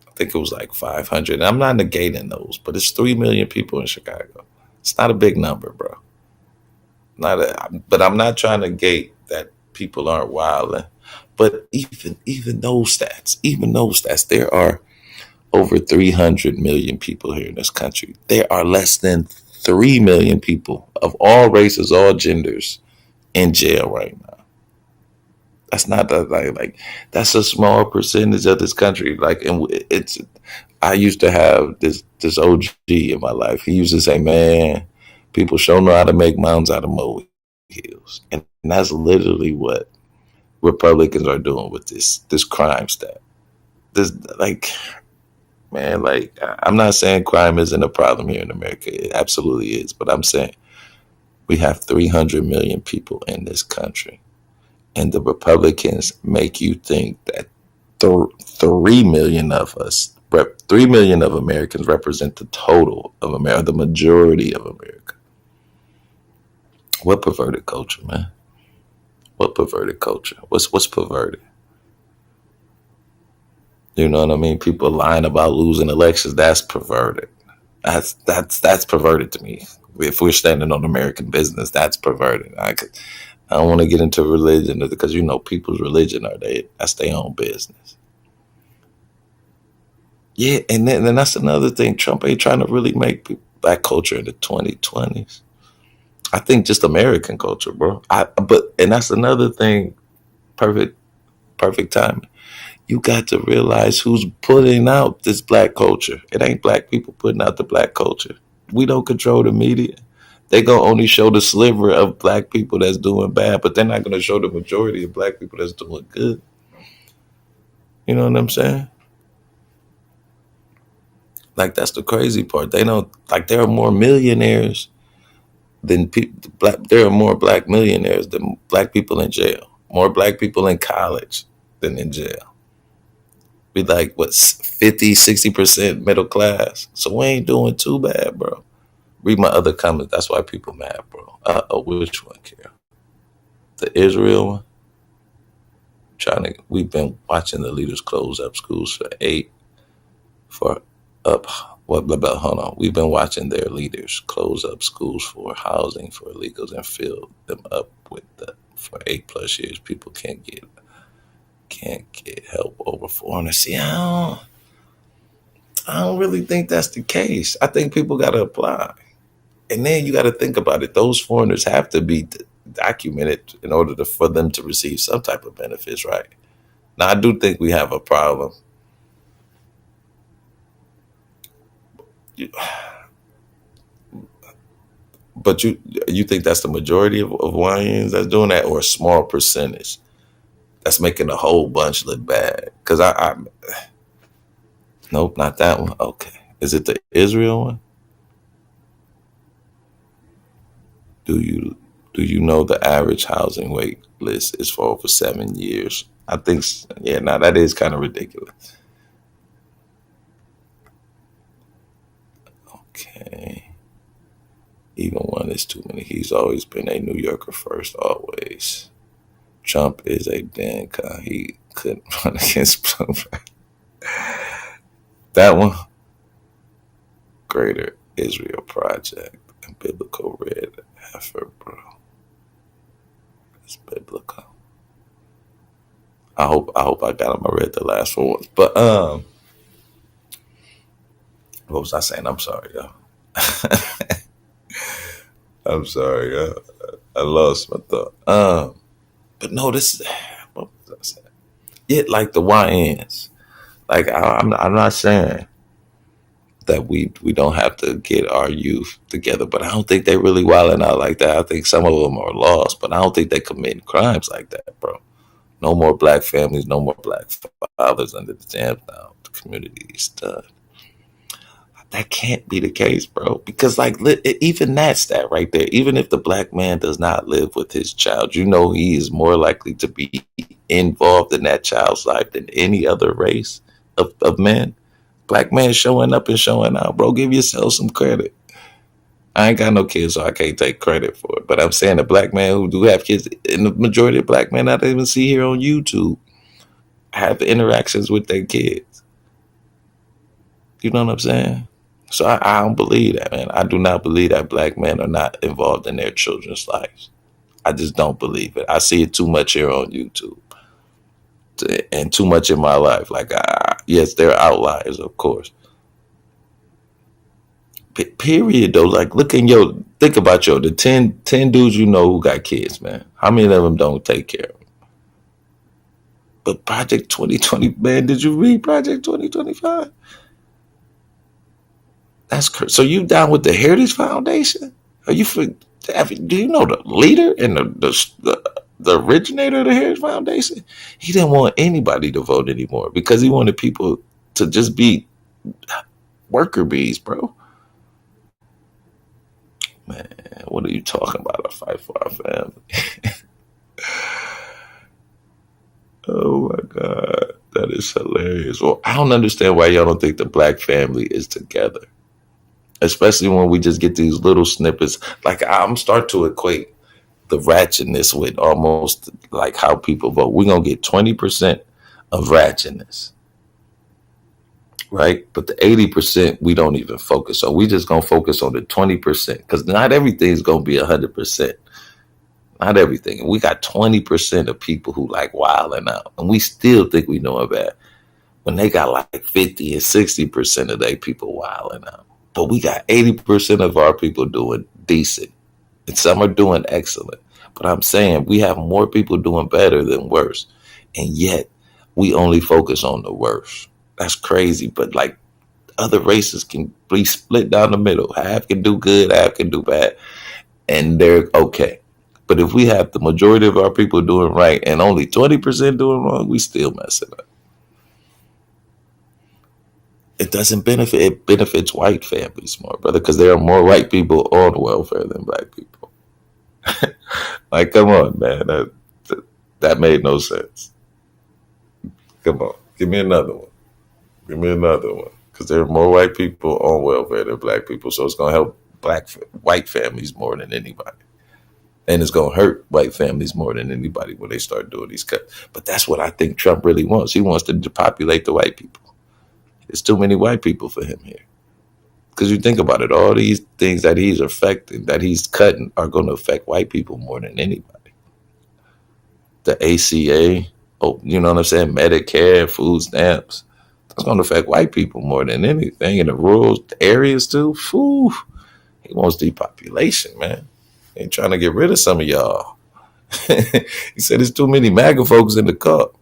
I think it was like 500. And I'm not negating those, but it's 3 million people in Chicago. It's not a big number, bro. But I'm not trying to negate that people aren't wilding. But even those stats, there are over 300 million people here in this country. There are less than 3 million people of all races, all genders in jail right now. That's not like that's a small percentage of this country. Like, and it's. I used to have this OG in my life. He used to say, "Man, people sure know how to make mountains out of molehills," and that's literally what Republicans are doing with this crime stat. This man, I'm not saying crime isn't a problem here in America. It absolutely is, but I'm saying we have 300 million people in this country. And the Republicans make you think that 3 million of us, 3 million of Americans represent the total of America, the majority of America. What perverted culture, man? What perverted culture? What's perverted? You know what I mean? People lying about losing elections, that's perverted. That's perverted to me. If we're standing on American business, that's perverted. I don't want to get into religion because, people's religion that's their own business. Yeah, and then that's another thing. Trump ain't trying to really make black culture in the 2020s. I think just American culture, bro. And that's another thing. Perfect timing. You got to realize who's putting out this black culture. It ain't black people putting out the black culture. We don't control the media. They gonna only show the sliver of black people that's doing bad, but they're not gonna show the majority of black people that's doing good. You know what I'm saying? Like, that's the crazy part. They don't there are more millionaires than people. There are more black millionaires than black people in jail. More black people in college than in jail. We 50-60% middle class. So we ain't doing too bad, bro. Read my other comments. That's why people mad, bro. Which one, Carol? The Israel one? We've been watching the leaders close up schools hold on. We've been watching their leaders close up schools for housing for illegals and fill them up for 8+ years. People can't get help over foreigners. See, I don't really think that's the case. I think people got to apply. And then you got to think about it. Those foreigners have to be documented in order for them to receive some type of benefits, right? Now, I do think we have a problem. But you think that's the majority of Hawaiians that's doing that, or a small percentage that's making a whole bunch look bad? Because I nope, not that one. Okay, is it the Israel one? Do you know the average housing wait list is for over 7 years? I think, yeah, now that is kind of ridiculous. Okay. Even one is too many. He's always been a New Yorker first, always. Trump is a Danka. He couldn't run against Bloomberg. That one. Greater Israel Project and Biblical Red Heifer, bro. It's biblical. I hope I got him. I read the last one. But what was I saying? I'm sorry, y'all. I'm sorry, y'all. I lost my thought. But no, this is what was I saying? Yeah, like the YNs. Like I'm not saying that we don't have to get our youth together, but I don't think they really wilding out like that. I think some of them are lost, but I don't think they committing crimes like that, bro. No more black families, no more black fathers under the jam now. The community is done. That can't be the case, bro. Because like even that stat right there, even if the black man does not live with his child, you know he is more likely to be involved in that child's life than any other race of men. Black man showing up and showing out, bro. Give yourself some credit. I ain't got no kids, so I can't take credit for it. But I'm saying the black man who do have kids, and the majority of black men I don't even see here on YouTube, have interactions with their kids. You know what I'm saying? So I don't believe that, man. I do not believe that black men are not involved in their children's lives. I just don't believe it. I see it too much here on YouTube and too much in my life. Like, yes, there are outliers, of course. Period, though. Like, think about the 10 dudes you know who got kids, man. How many of them don't take care of them? But Project 2020, man, did you read Project 2025? That's crazy. So you down with the Heritage Foundation? Are you do you know the leader and the originator of the Heritage Foundation? He didn't want anybody to vote anymore because he wanted people to just be worker bees, bro. Man, what are you talking about? A fight for our family. Oh my God, that is hilarious. Well, I don't understand why y'all don't think the black family is together. Especially when we just get these little snippets. Like, I'm starting to equate the ratchetness with almost like how people vote. We're going to get 20% of ratchetness, right? But the 80% we don't even focus on. We just going to focus on the 20% because not everything's going to be 100%. Not everything. And we got 20% of people who like wilding out. And we still think we know it bad. When they got like 50 and 60% of their people wilding out. But we got 80% of our people doing decent. And some are doing excellent. But I'm saying we have more people doing better than worse. And yet we only focus on the worst. That's crazy. But like other races can be split down the middle. Half can do good, half can do bad. And they're okay. But if we have the majority of our people doing right and only 20% doing wrong, we still messing up. It doesn't benefit. It benefits white families more, brother, because there are more white people on welfare than black people. Like, come on, man. That made no sense. Come on. Give me another one. Because there are more white people on welfare than black people. So it's going to help white families more than anybody. And it's going to hurt white families more than anybody when they start doing these cuts. But that's what I think Trump really wants. He wants to depopulate the white people. There's too many white people for him here. Because you think about it, all these things that he's affecting, that he's cutting, are going to affect white people more than anybody. The ACA, you know what I'm saying? Medicare, food stamps. That's going to affect white people more than anything. In the rural areas too. Whew. He wants depopulation, man. He ain't trying to get rid of some of y'all. He said there's too many MAGA folks in the cup.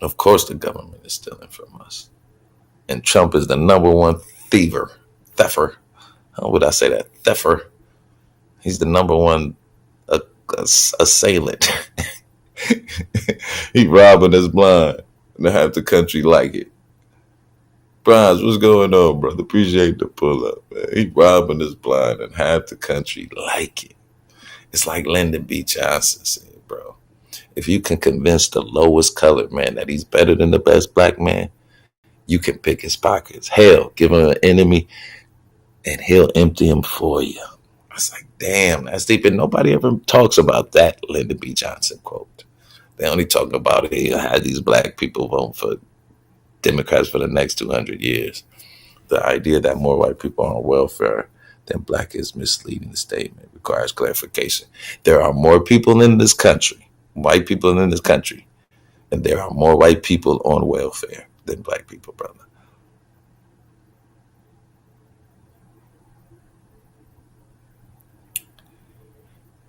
Of course the government is stealing from us. And Trump is the number one theffer. How would I say that? Theffer. He's the number one assailant. He robbing us blind. And have the country like it. Bronze, what's going on, brother? Appreciate the pull up, man. He robbing us blind and have the country like it. It's like Lyndon B. Johnson said, bro. If you can convince the lowest colored man that he's better than the best black man, you can pick his pockets. Hell, give him an enemy and he'll empty him for you. I was like, damn, that's deep. And nobody ever talks about that Lyndon B. Johnson quote. They only talk about it, how these black people vote for Democrats for the next 200 years. The idea that more white people are on welfare than black is misleading statement, requires clarification. There are more people in this country, white people in this country, and there are more white people on welfare than black people, brother.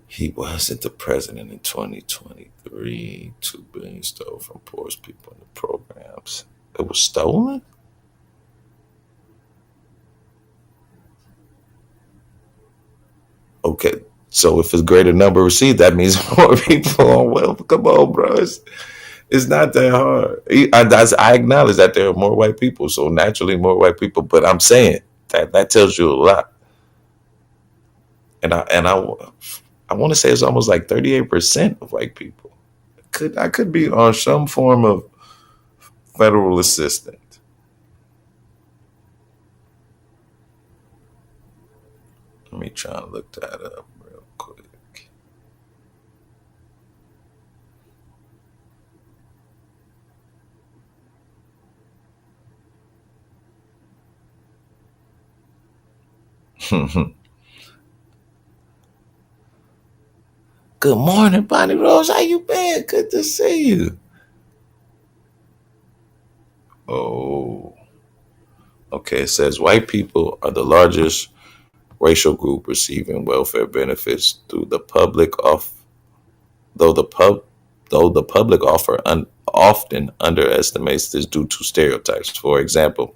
He wasn't the president in 2023. $2 billion stole from poorest people in the programs. It was stolen? Okay, so if it's greater number received, that means more people on welfare. Come on, bro. It's not that hard. I acknowledge that there are more white people, so naturally more white people. But I'm saying that tells you a lot. And I want to say it's almost like 38% of white people. I could be on some form of federal assistance. Let me try and look that up real quick. Good morning, Bonnie Rose. How you been? Good to see you. Oh. Okay, it says white people are the largest racial group receiving welfare benefits through the public though the public often underestimates this due to stereotypes. For example,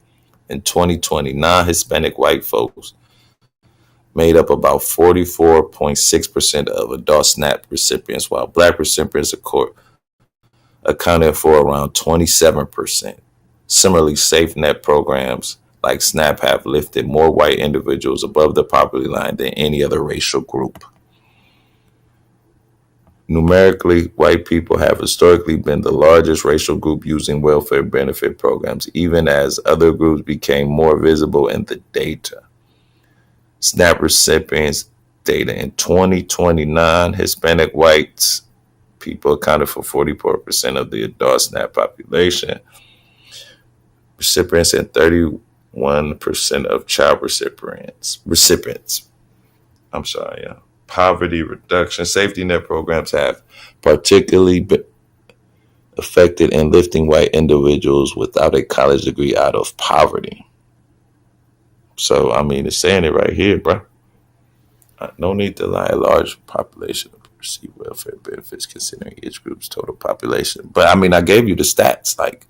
in 2020, non-Hispanic white folks made up about 44.6% of adult SNAP recipients, while black recipients accounted for around 27%. Similarly, safe net programs like SNAP have lifted more white individuals above the poverty line than any other racial group. Numerically, white people have historically been the largest racial group using welfare benefit programs, even as other groups became more visible in the data. SNAP recipients data in 2029, Hispanic whites people accounted for 44% of the adult SNAP population. Recipients and 31% of child recipients. I'm sorry, yeah. Poverty reduction safety net programs have particularly been effective in lifting white individuals without a college degree out of poverty. So, I mean, it's saying it right here, bro. No need to lie. A large population receive welfare benefits considering each group's total population. But, I mean, I gave you the stats. Like,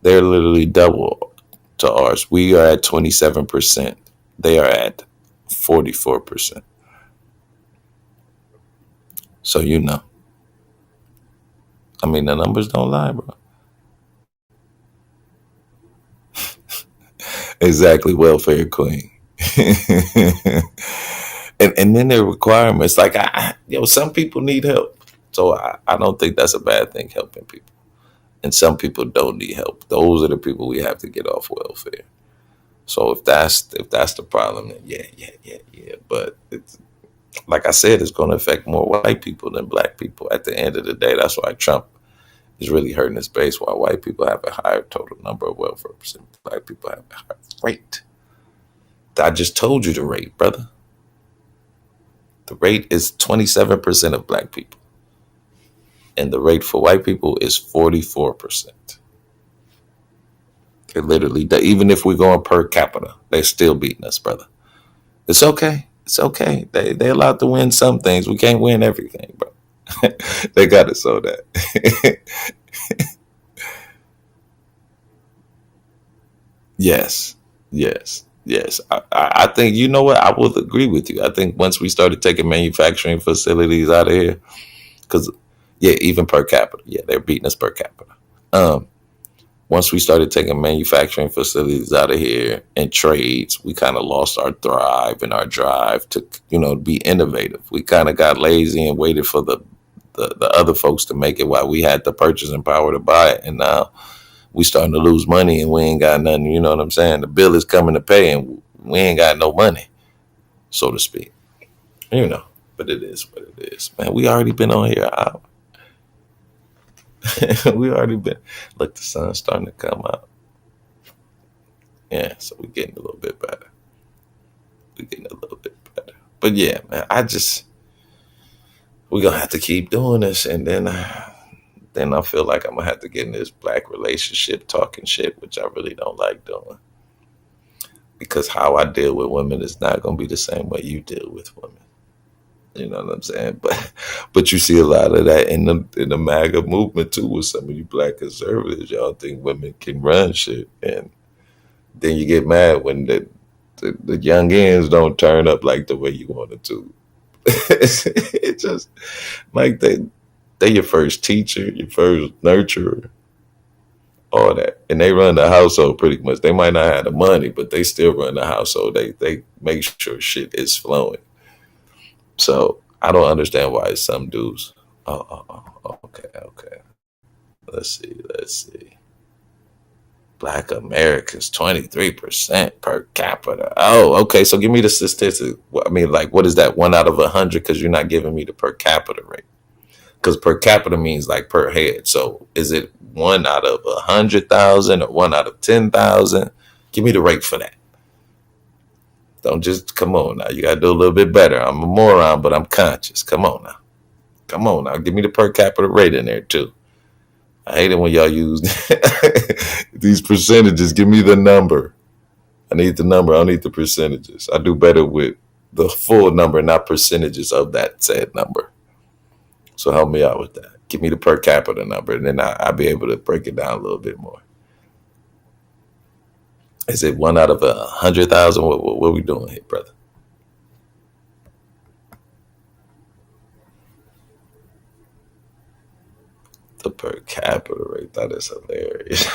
they're literally double to ours. We are at 27%. They are at 44%. So, you know. I mean, the numbers don't lie, bro. Exactly, welfare queen. and then their requirements, like, some people need help. So I don't think that's a bad thing, helping people. And some people don't need help. Those are the people we have to get off welfare. So if that's the problem, then yeah. But it's, like I said, it's going to affect more white people than black people at the end of the day. That's why Trump is really hurting his base, while white people have a higher total number of welfare percent. Black people have a higher rate. I just told you the rate, brother. The rate is 27% of black people. And the rate for white people is 44%. They're literally, even if we're going per capita, they're still beating us, brother. It's okay. It's okay. They allowed to win some things. We can't win everything, bro. They got it so that. Yes, yes. I think, you know what? I will agree with you. I think once we started taking manufacturing facilities out of here, because yeah, even per capita, yeah, they're beating us per capita. Once we started taking manufacturing facilities out of here and trades, we kind of lost our thrive and our drive to, be innovative. We kind of got lazy and waited for the other folks to make it while we had the purchasing power to buy it. And now we starting to lose money and we ain't got nothing. You know what I'm saying? The bill is coming to pay and we ain't got no money, so to speak. But it is what it is, man. We already been on here an hour. We already been. Look, the sun's starting to come out. Yeah, so we're getting a little bit better. But yeah, man, we're gonna have to keep doing this, and then I feel like I'm gonna have to get in this black relationship talking shit, which I really don't like doing. Because how I deal with women is not gonna be the same way you deal with women. You know what I'm saying? But you see a lot of that in the MAGA movement too, with some of you black conservatives. Y'all think women can run shit, and then you get mad when the young ends don't turn up like the way you wanted to. It's just like they your first teacher, your first nurturer, all that, and they run the household pretty much. They might not have the money, but they still run the household. They make sure shit is flowing. So I don't understand why some dudes. Okay. Let's see. Black Americans, 23% per capita. Oh, okay. So give me the statistic. I mean, like, what is that? 1 out of 100? Because you're not giving me the per capita rate. Because per capita means like per head. So is it 1 out of 100,000 or 1 out of 10,000? Give me the rate for that. Don't just come on now. You gotta do a little bit better. I'm a moron, but I'm conscious. Come on now. Give me the per capita rate in there too. I hate it when y'all use these percentages. Give me the number. I need the number. I don't need the percentages. I do better with the full number, not percentages of that said number. So help me out with that. Give me the per capita number, and then I'll be able to break it down a little bit more. Is it 1 out of 100,000? What are we doing here, brother? The per capita rate. That is hilarious.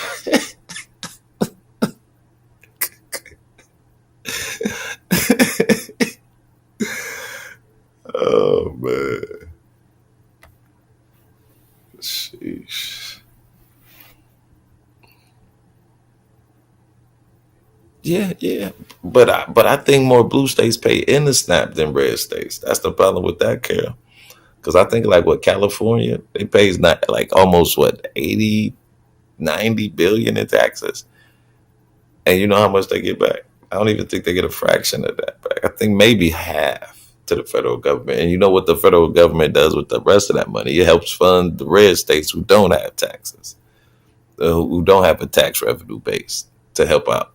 Oh man. Sheesh. Yeah. But I think more blue states pay in the SNAP than red states. That's the problem with that, Carol. Because I think like what California, they pays not like almost 80, 90 billion in taxes. And you know how much they get back? I don't even think they get a fraction of that back. I think maybe half to the federal government. And you know what the federal government does with the rest of that money? It helps fund the red states who don't have taxes, who don't have a tax revenue base to help out.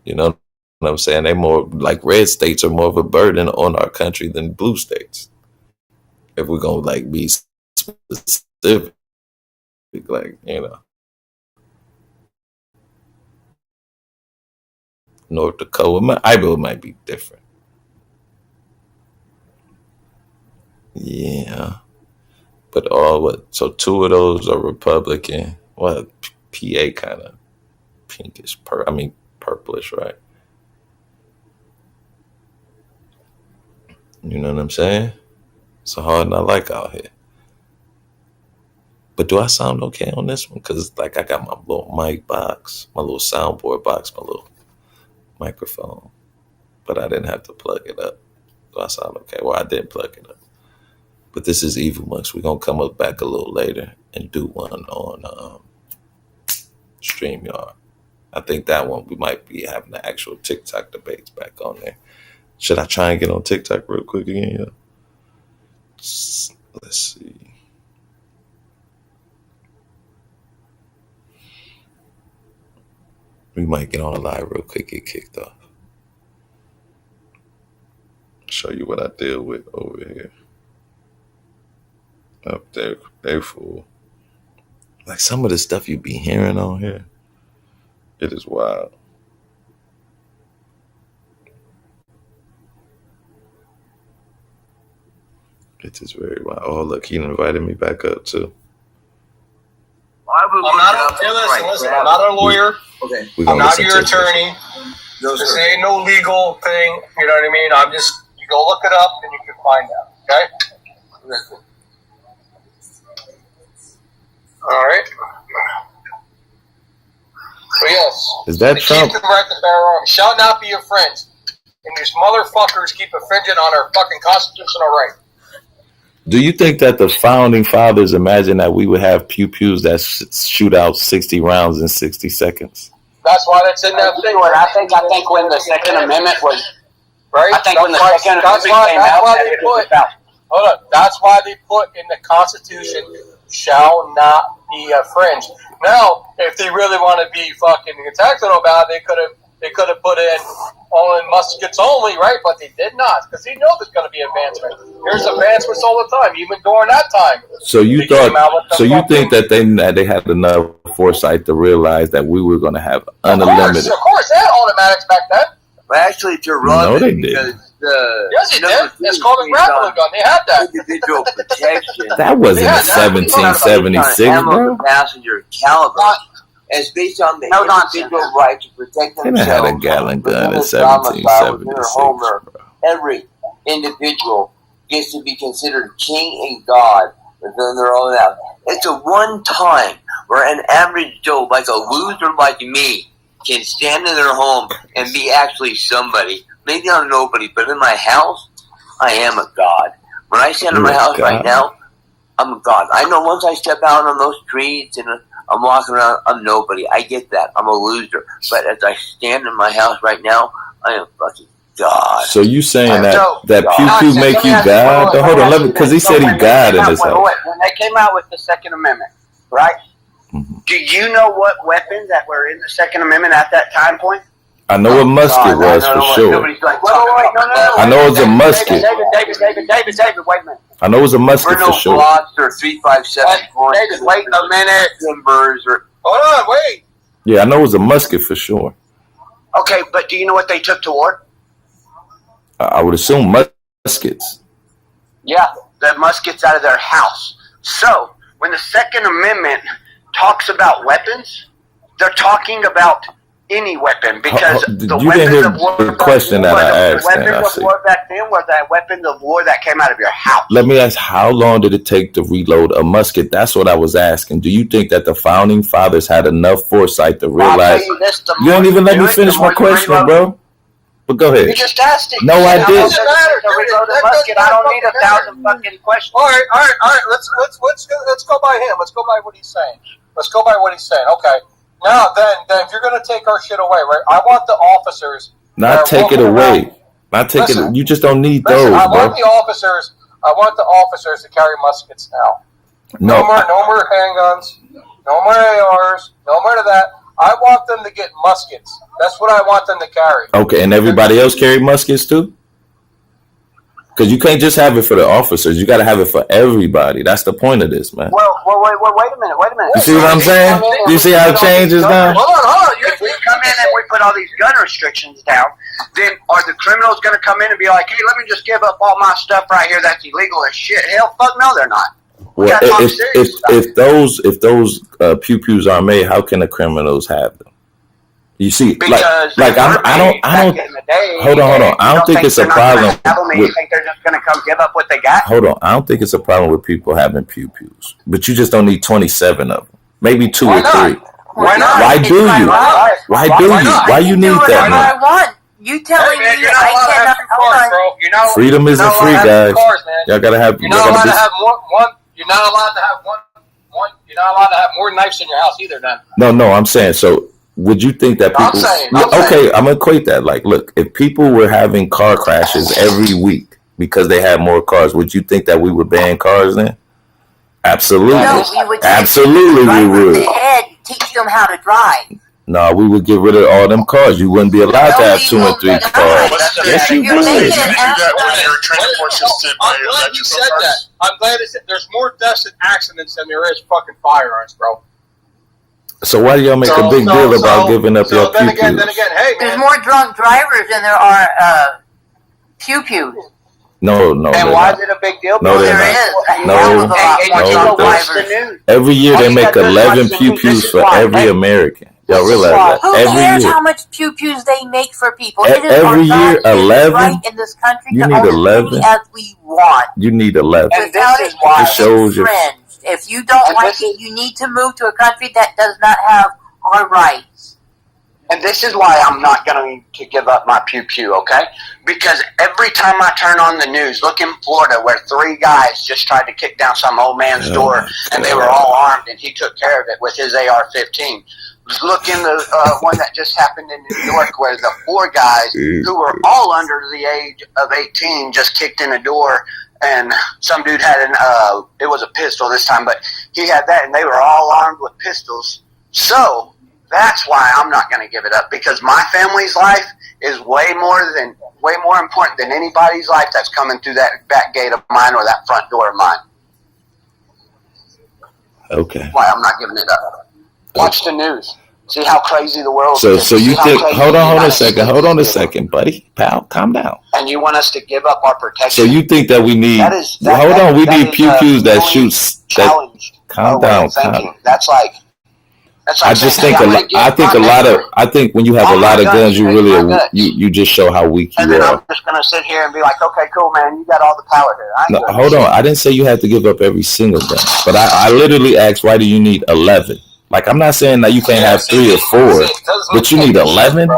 You know what I'm saying? They more like red states are more of a burden on our country than blue states. If we're gonna like be specific, like North Dakota, Idaho might be different. Yeah, but so 2 of those are Republican. Well, PA kind of pinkish, purplish, right? You know what I'm saying? It's hard not like out here. But do I sound okay on this one? Because like I got my little mic box, my little soundboard box, my little microphone, but I didn't have to plug it up. Do I sound okay? Well, I didn't plug it up. But this is Evil Monks. We're gonna come up back a little later and do one on StreamYard. I think that one we might be having the actual TikTok debates back on there. Should I try and get on TikTok real quick again? Yeah. Let's see. We might get on a live real quick, get kicked off. Show you what I deal with over here. Up there, they fool. Like some of the stuff you be hearing on here, it is wild. It is very wild. Oh, look, he invited me back up too. I'm not a lawyer. Okay. I'm not your attorney. This ain't no legal thing. You know what I mean? I'm just, you go look it up and you can find out. Okay? All right. So yes. Is that Trump? Keep the right to bear arms. Shall not be your friends. And these motherfuckers keep infringing on our fucking constitutional right. Do you think that the founding fathers imagined that we would have pew-pews that shoot out 60 rounds in 60 seconds? That's why that's in that thing. I think when the Second Amendment was right. I think when the Second Amendment came out, hold on. That's why they put in the Constitution, shall not be infringed. Now, if they really want to be fucking tactical about it, they could have put in only muskets only, right? But they did not, because they know there's going to be advancement. There's advancements all the time, even during that time. So you think that they had enough foresight to realize that we were going to have unlimited? Of course, they had automatics back then. But actually, it's irrelevant. No, they did. Yes, they did. It's called a grappling gun. They had that. Individual protection. That wasn't in 1776, bro. Passenger caliber. It's based on the individual right to protect themselves. They had a gallon gun in 1776, bro. Every individual gets to be considered king and god within their own house. It's a one time where an average Joe, like a loser like me, can stand in their home and be actually somebody. Maybe I'm nobody, but in my house, I am a god. When I stand in my house right now, I'm a god. I know once I step out on those streets and I'm walking around, I'm nobody. I get that. I'm a loser. But as I stand in my house right now, I am fucking God. So you saying that pew-pew make you God? Hold on, because he said he God in his house. When they came out with the Second Amendment, right? Mm-hmm. Do you know what weapons that were in the Second Amendment at that time point? I know what musket was for sure. I know it was a musket. David, wait a minute. I know it was a musket for sure. Blocks or 357. David, wait a minute. Timbers or hold on, wait. Yeah, I know it was a musket for sure. Okay, but do you know what they took to war? I would assume muskets. Yeah, the muskets out of their house. So when the Second Amendment talks about weapons, they're talking about any weapon, because the weapons of war the question that I asked. The weapons of war back then were the weapons of war that came out of your house. Let me ask, how long did it take to reload a musket? That's what I was asking. Do you think that the founding fathers had enough foresight to realize? You ain't even let me finish my question, bro. But go ahead. You just asked it. No, I didn't. I don't need 1,000 fucking questions. All right. Let's go by him. Let's go by what he's saying. Okay. Now, then, if you're going to take our shit away, right? I want the officers. Not take it away. Not take it. You just don't need those, bro. I want the officers to carry muskets now. No more handguns. No more ARs. No more of that. I want them to get muskets. That's what I want them to carry. Okay, and everybody else carry muskets too? Because you can't just have it for the officers. You got to have it for everybody. That's the point of this, man. Well, wait a minute. You see what I'm saying? You see how it changes now? Hold on. If we come in and we put all these gun restrictions down, then are the criminals going to come in and be like, hey, let me just give up all my stuff right here that's illegal as shit? Hell, fuck no, they're not. Well, if those pew-pews are made, how can the criminals have them? You see, because I don't. Hold on. I don't think it's a problem. You think they're just going to come give up what they got? Hold on. I don't think it's a problem with people having pew-pews, but you just don't need 27 of them. Maybe 2 or 3. Why not? Why do you? Why you need that, man? I want. You telling me I cannot? Freedom isn't free, guys. Y'all gotta have. You're not allowed to have one. You're not allowed to have one. You're not allowed to have more knives in your house either. Then. No. I'm saying so. Would you think that people? I'm gonna equate that. Like, look, if people were having car crashes every week because they had more cars, would you think that we would ban cars then? Absolutely. No, we would. Absolutely, we would. Teach them how to drive. No, we would get rid of all them cars. You wouldn't be allowed to have 2 and 3 cars. Yes, you would. I'm glad you said that. I'm glad there's more deaths and accidents than there is fucking firearms, bro. So why do y'all make a big deal about giving up your then pew-pews? again, hey, there's more drunk drivers than there are pew-pews. No, And they're why not. is it a big deal? No, they're There not. is a No, hell of a lot more no, drunk there's- drivers. Every year All they you make gotta do is 11 watch the news. pew-pews This for is why, every hey, American. Y'all this is realize why. that? Who Every cares year. how much pew-pews they make for people? It is Every our year, God-given 11? right in this country You to need own as 11? many as we want. You need 11. And Without this is it, why. It shows your... infringed. If you don't And like this- it, you need to move to a country that does not have our rights. And this is why I'm not going to give up my pew-pew, okay? Because every time I turn on the news, look in Florida where 3 guys just tried to kick down some old man's door, and they were all armed, and he took care of it with his AR-15. Look in the one that just happened in New York where the 4 guys who were all under the age of 18 just kicked in a door, and some dude had it was a pistol this time, but he had that, and they were all armed with pistols. So that's why I'm not going to give it up, because my family's life is way more important than anybody's life that's coming through that back gate of mine or that front door of mine. Okay. That's why I'm not giving it up. Watch the news. See how crazy the world So is. you See how think... crazy Hold the on a United second. States Hold on a is. second, buddy. Pal, calm down. And you want us to give up our protection? So you think that we need... That is- hold on. We need pew-pews that really shoots... challenged Calm our way down. of thinking. That's like I just saying, think hey, a I'm lot. gonna give I think my a lot of. neighbor I think when you have all a lot my of guns, you guns, really my guts. you just show how weak and you then are. I'm just gonna sit here and be like, okay, cool, man, you got all the power here. I ain't No, doing hold this on. shit. I didn't say you had to give up every single gun, but I literally asked, why do you need 11? Like, I'm not saying that you can't have 3 or 4, but you need 11.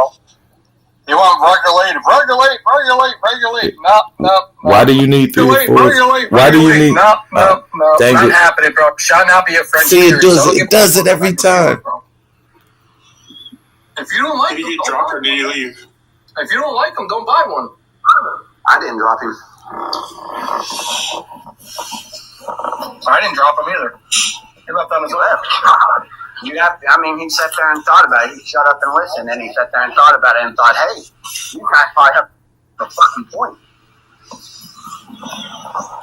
You want regulate. No. Why do you need 3 or 4? Why do you need? No. Dang Not it. happening, bro. Shall not be a friend. See, it does it every time. If you don't like Did them, he don't drop buy or did he one. leave? If you don't like them, don't buy one. I didn't drop him. I didn't drop them either. He left on his left. He sat there and thought about it. He shut up and listened, and he sat there and thought about it and thought, hey, you guys probably have a fucking point.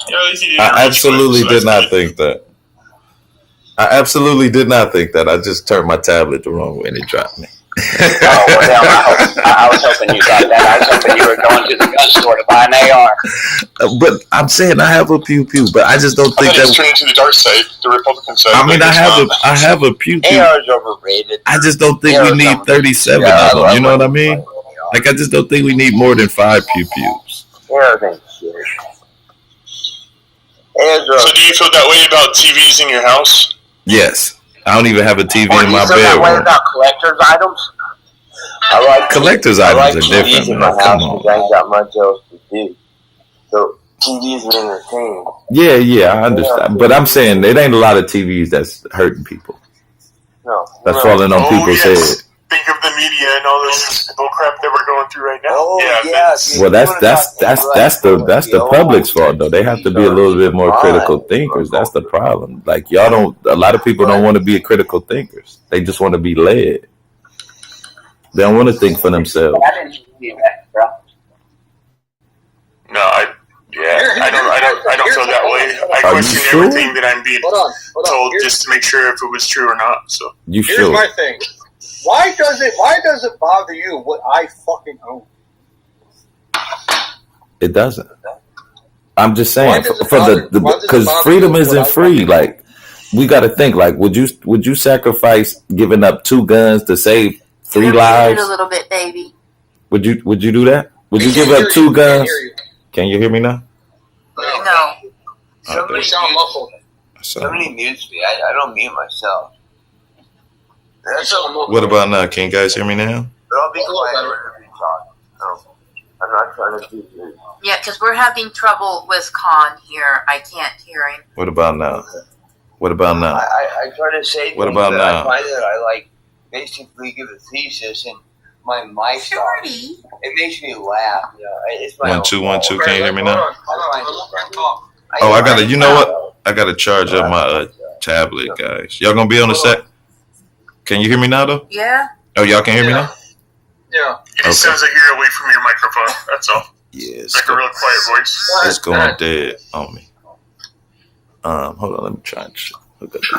Yeah, at least he didn't I reach absolutely for it, so did that's not good. think that. I absolutely did not think that. I just turned my tablet the wrong way and it dropped me. Oh, well, damn, I was hoping you thought that. I was hoping you were going to the gun store to buy an AR. But I'm saying I have a pew, but I just don't I think thought he was that. turning to the dark side, the Republican side. I mean, but I have a pew. AR is overrated. I just don't think we need 37 of them. You know what I mean? Like, I just don't think we need more than 5 pews. ARs ain't shit. So do you feel that way about TVs in your house? Yes. I don't even have a TV Or in do my you feel that way bedroom. about collector's items? I like Collector's items are different, in man. my Come house on. because I ain't got much else to do. So TVs are entertaining. Yeah, I understand. But I'm saying it ain't a lot of TVs that's hurting people. No, That's falling on people's head. Think of the media and all this bullcrap that we're going through right now. Oh, yeah, that's- dude. Well, that's the public's fault though. They have to be a little bit more critical thinkers. That's the problem. Like y'all don't. A lot of people don't want to be critical thinkers. They just want to be led. They don't want to think for themselves. I didn't see that, bro. No, I don't feel that way. I Are you question sure? everything that I'm being Hold on. told just to make sure if it was true or not. So You Here's sure? my thing. Why does it bother you what I fucking own? It doesn't. I'm just saying Why does it for bother- the why does it because bother freedom you what isn't I free. fucking Like we got to think. Like would you sacrifice giving up 2 guns to save 3 You're muted lives? a little bit, baby. Would you do that? Would you Can't give hear up you, 2 can't guns? hear you. Can you hear me now? No. Somebody, Sound muffled. somebody mutes me. I don't mute myself. What about now? Can you guys hear me now? But I'll be quiet whenever you talk. No, I'm not trying to do this. Yeah, because we're having trouble with Con here. I can't hear him. What about now? What about now? I try to say What things, about but now? I find that I like basically give a thesis and my mic Shorty. it makes me laugh. You know, it's my 1 2 1 2. Okay, Can you hear me hold now? on, hold on. Let me talk. Oh, I gotta. You know what? I gotta charge up my tablet, guys. Y'all gonna be on a sec? Can you hear me now though? Yeah? Oh, y'all can hear me now? Yeah. It just sounds like you're away from your microphone. That's all. Yeah, It's like a real quiet voice. It's going dead on me. Hold on, let me try and hook up this.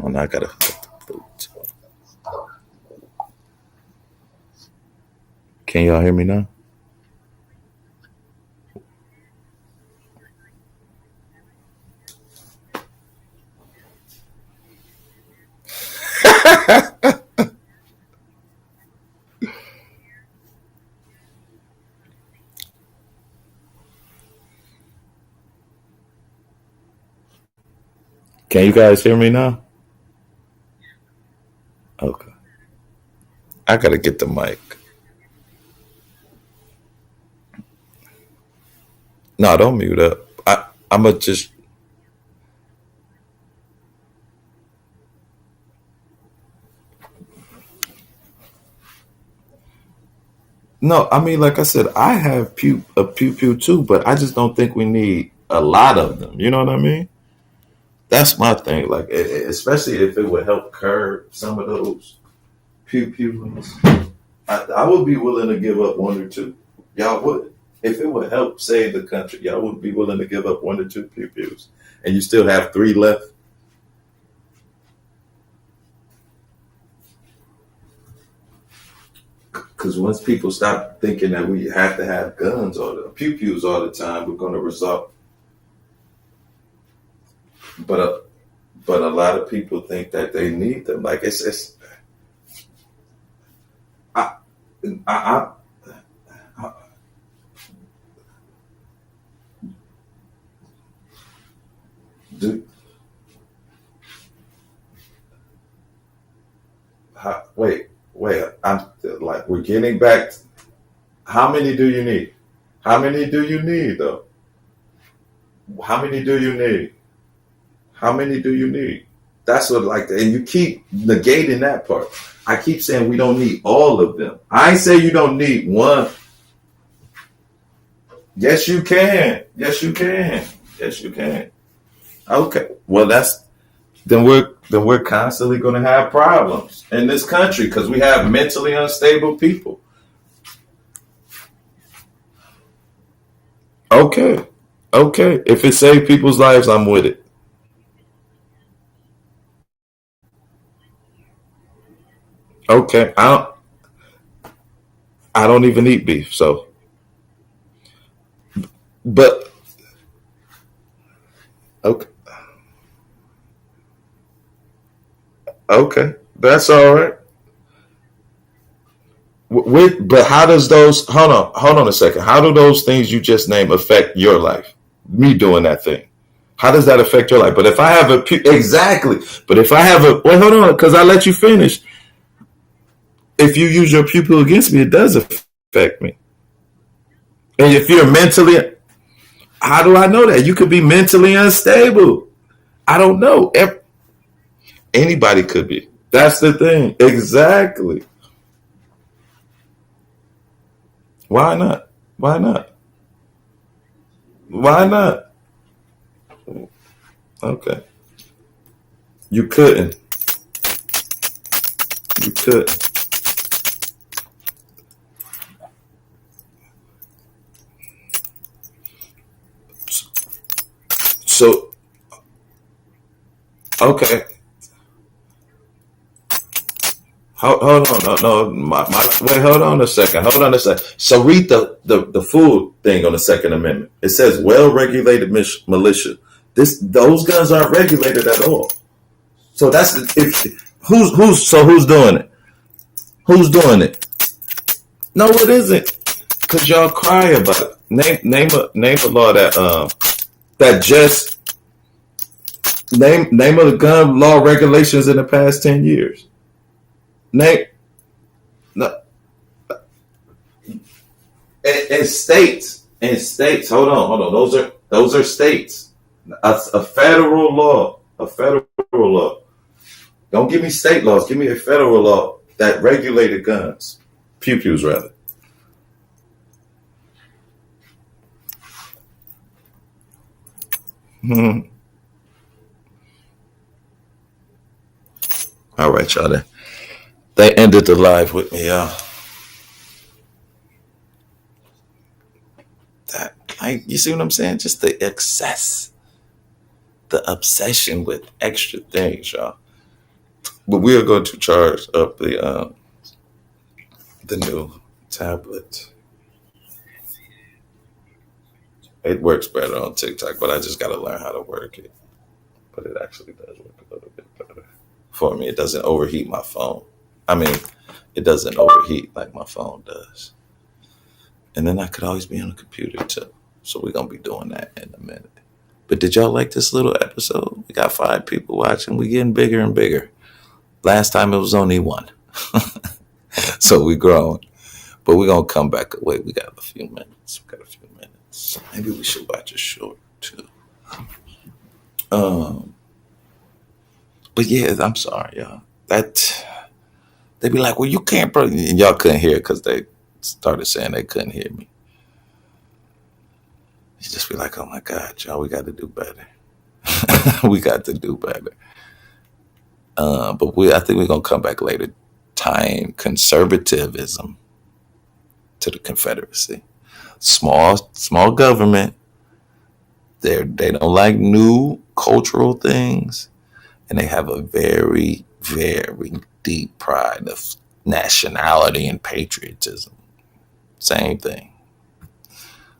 Oh, now I gotta hook up the Bluetooth. Can y'all hear me now? Can you guys hear me now? Okay. I gotta get the mic. No, don't mute up. I'ma just. No, I mean, like I said, I have a pew too, but I just don't think we need a lot of them. You know what I mean? That's my thing. Like, especially if it would help curb some of those pews. I would be willing to give up one or two. Y'all would. If it would help save the country, y'all would be willing to give up one or two pews. And you still have 3 left. Because once people stop thinking that we have to have guns or the pews all the time, we're going to result. But a lot of people think that they need them. Like I do. Wait. I'm like, we're getting back. How many do you need? How many do you need, though? How many do you need? How many do you need? That's what, like, and you keep negating that part. I keep saying we don't need all of them. I ain't say you don't need one. Yes, you can. Yes, you can. Yes, you can. Okay. Well, then we're constantly going to have problems in this country because we have mentally unstable people. Okay. If it saves people's lives, I'm with it. Okay. I don't even eat beef, so. But okay, that's all right. But how does those? Hold on a second. How do those things you just named affect your life? Me doing that thing. How does that affect your life? But if I have exactly. But if I have hold on, because I let you finish. If you use your pupil against me, it does affect me. And if you're mentally, how do I know that? You could be mentally unstable. I don't know. Anybody could be. That's the thing. Exactly. Why not? Why not? Why not? Okay. You couldn't. You could. So, okay. Hold on, no, wait, hold on a second. So read the full thing on the Second Amendment. It says well-regulated militia. Those guns aren't regulated at all. So who's doing it? Who's doing it? No, it isn't. Cause y'all cry about it. Name a law that just name of the gun law regulations in the past 10 years. Name no. And states. Hold on. Those are states. A federal law. Don't give me state laws. Give me a federal law that regulated guns. Pews rather. All right, y'all. They ended the live with me, y'all. That, like, you see what I'm saying? Just the excess, the obsession with extra things, y'all. But we are going to charge up the new tablet. It works better on TikTok, but I just got to learn how to work it. But it actually does work a little bit better for me. It doesn't overheat my phone. I mean, it doesn't overheat like my phone does. And then I could always be on the computer too. So we're going to be doing that in a minute. But did y'all like this little episode? We got 5 people watching. We getting bigger and bigger. Last time it was only 1. So we growing. But we're going to come back. Wait, we got a few minutes. Maybe we should watch a short too. But yeah, I'm sorry, y'all. That they be like, well, you can't, bro. And y'all couldn't hear it because they started saying they couldn't hear me. You just be like, oh my God, y'all, we got to do better. We got to do better. But I think we're gonna come back later. Tying conservatism to the Confederacy. Small government. They don't like new cultural things, and they have a very, very deep pride of nationality and patriotism. Same thing.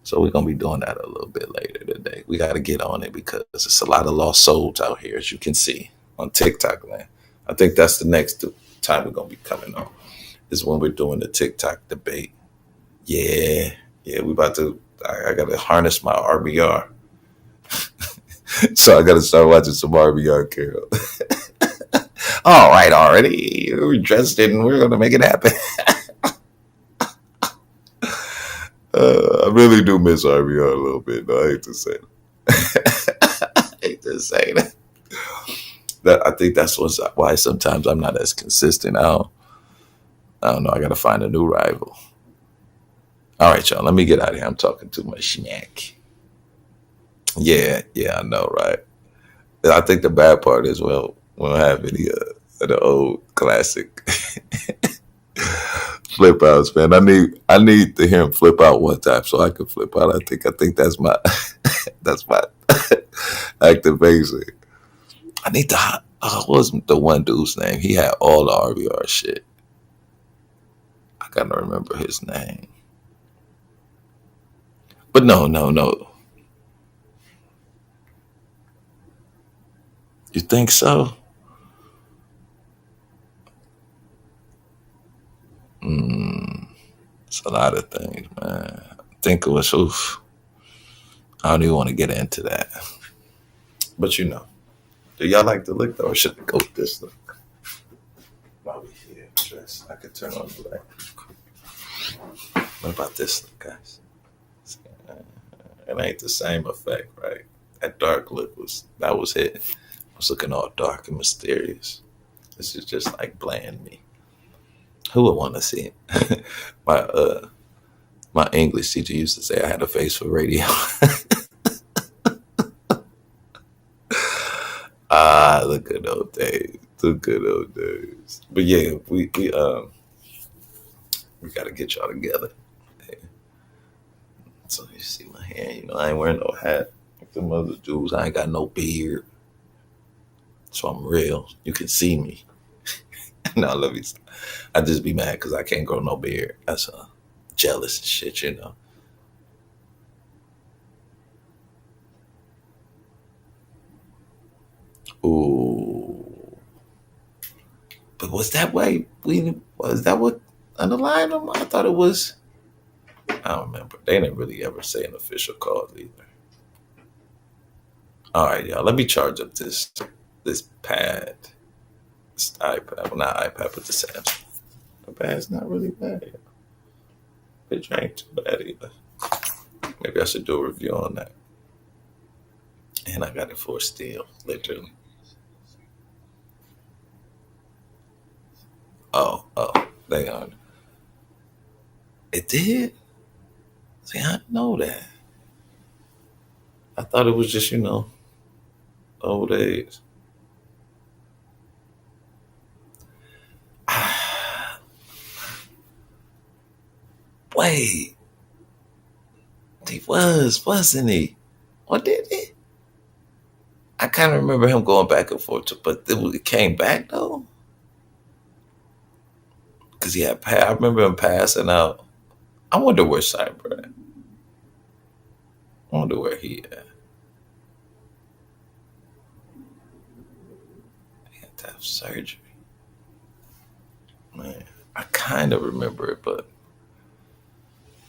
So we're gonna be doing that a little bit later today. We got to get on it because there's a lot of lost souls out here, as you can see on TikTok, man. I think that's the next time we're gonna be coming on. Is when we're doing the TikTok debate. Yeah, we about to. I gotta harness my RBR. So I gotta start watching some RBR, Carol. All right, already we're dressed in. We're gonna make it happen. I really do miss RBR a little bit, though. I hate to say that. I think that's why sometimes I'm not as consistent. I don't know. I got to find a new rival. All right, y'all. Let me get out of here. I'm talking too much snack. Yeah, I know, right? I think the bad part is, well, we don't have any of the old classic flip outs, man. I need to hear him flip out one time so I can flip out. I think that's my activation. I need to. What was the one dude's name? He had all the RBR shit. I gotta remember his name. But no. You think so? It's a lot of things, man. I think it was oof. I don't even want to get into that. But do y'all like the look though, or should I go with this look? While we here, dress. I could turn on the light. What about this look, guys? It ain't the same effect, right? That dark look was hitting. I was looking all dark and mysterious. This is just like bland me. Who would want to see it? My English teacher used to say I had a face for radio. The good old days. But yeah, we got to get y'all together. So you see my hair, I ain't wearing no hat. Like them other dudes, I ain't got no beard. So I'm real. You can see me. No, let me stop. I just be mad because I can't grow no beard. That's jealous and shit, Ooh. But was that way? Was that what underlying them? I thought it was. I don't remember. They didn't really ever say an official cause either. All right, y'all. Let me charge up this pad. This iPad. Well, not iPad, but the Samsung. The pad's not really bad. It ain't too bad either. Maybe I should do a review on that. And I got it for steel, literally. Oh, they are. It did? See, I didn't know that. I thought it was just, Old days. Wait. He wasn't he? What did he? I kind of remember him going back and forth, but it came back though. Because I remember him passing out. I wonder where Cyber at. I wonder where he at. He had to have surgery. Man, I kind of remember it, but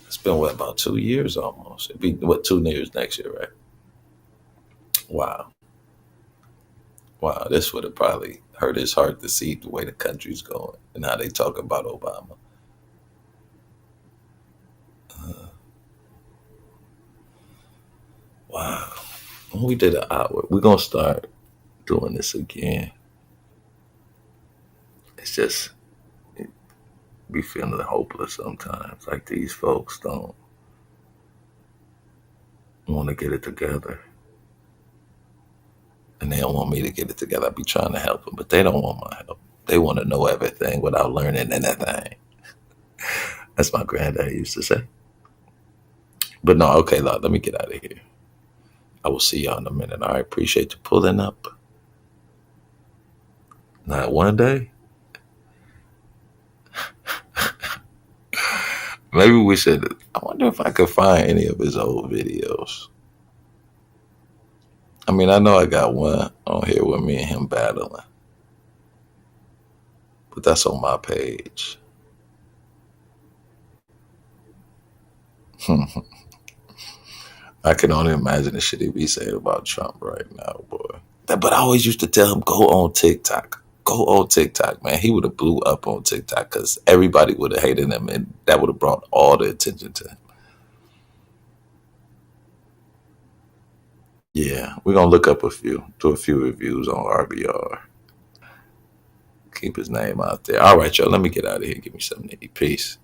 it's been, what, about 2 years almost? It'd be, 2 years next year, right? Wow. Wow, this would have probably hurt his heart to see the way the country's going and how they talk about Obama. Wow. We did an hour. We're going to start doing this again. It's just, be feeling hopeless sometimes. Like these folks don't want to get it together. And they don't want me to get it together. I be trying to help them, but they don't want my help. They want to know everything without learning anything. That's my granddad used to say. But no, okay, let me get out of here. I will see y'all in a minute. I appreciate you pulling up. Not one day. Maybe we should. I wonder if I could find any of his old videos. I mean, I know I got one on here with me and him battling. But that's on my page. I can only imagine the shit he be saying about Trump right now, boy. But I always used to tell him, go on TikTok. Go on TikTok, man. He would have blew up on TikTok because everybody would have hated him, and that would have brought all the attention to him. Yeah, we're going to look up do a few reviews on RBR. Keep his name out there. All right, y'all, let me get out of here. Give me something to eat. Peace.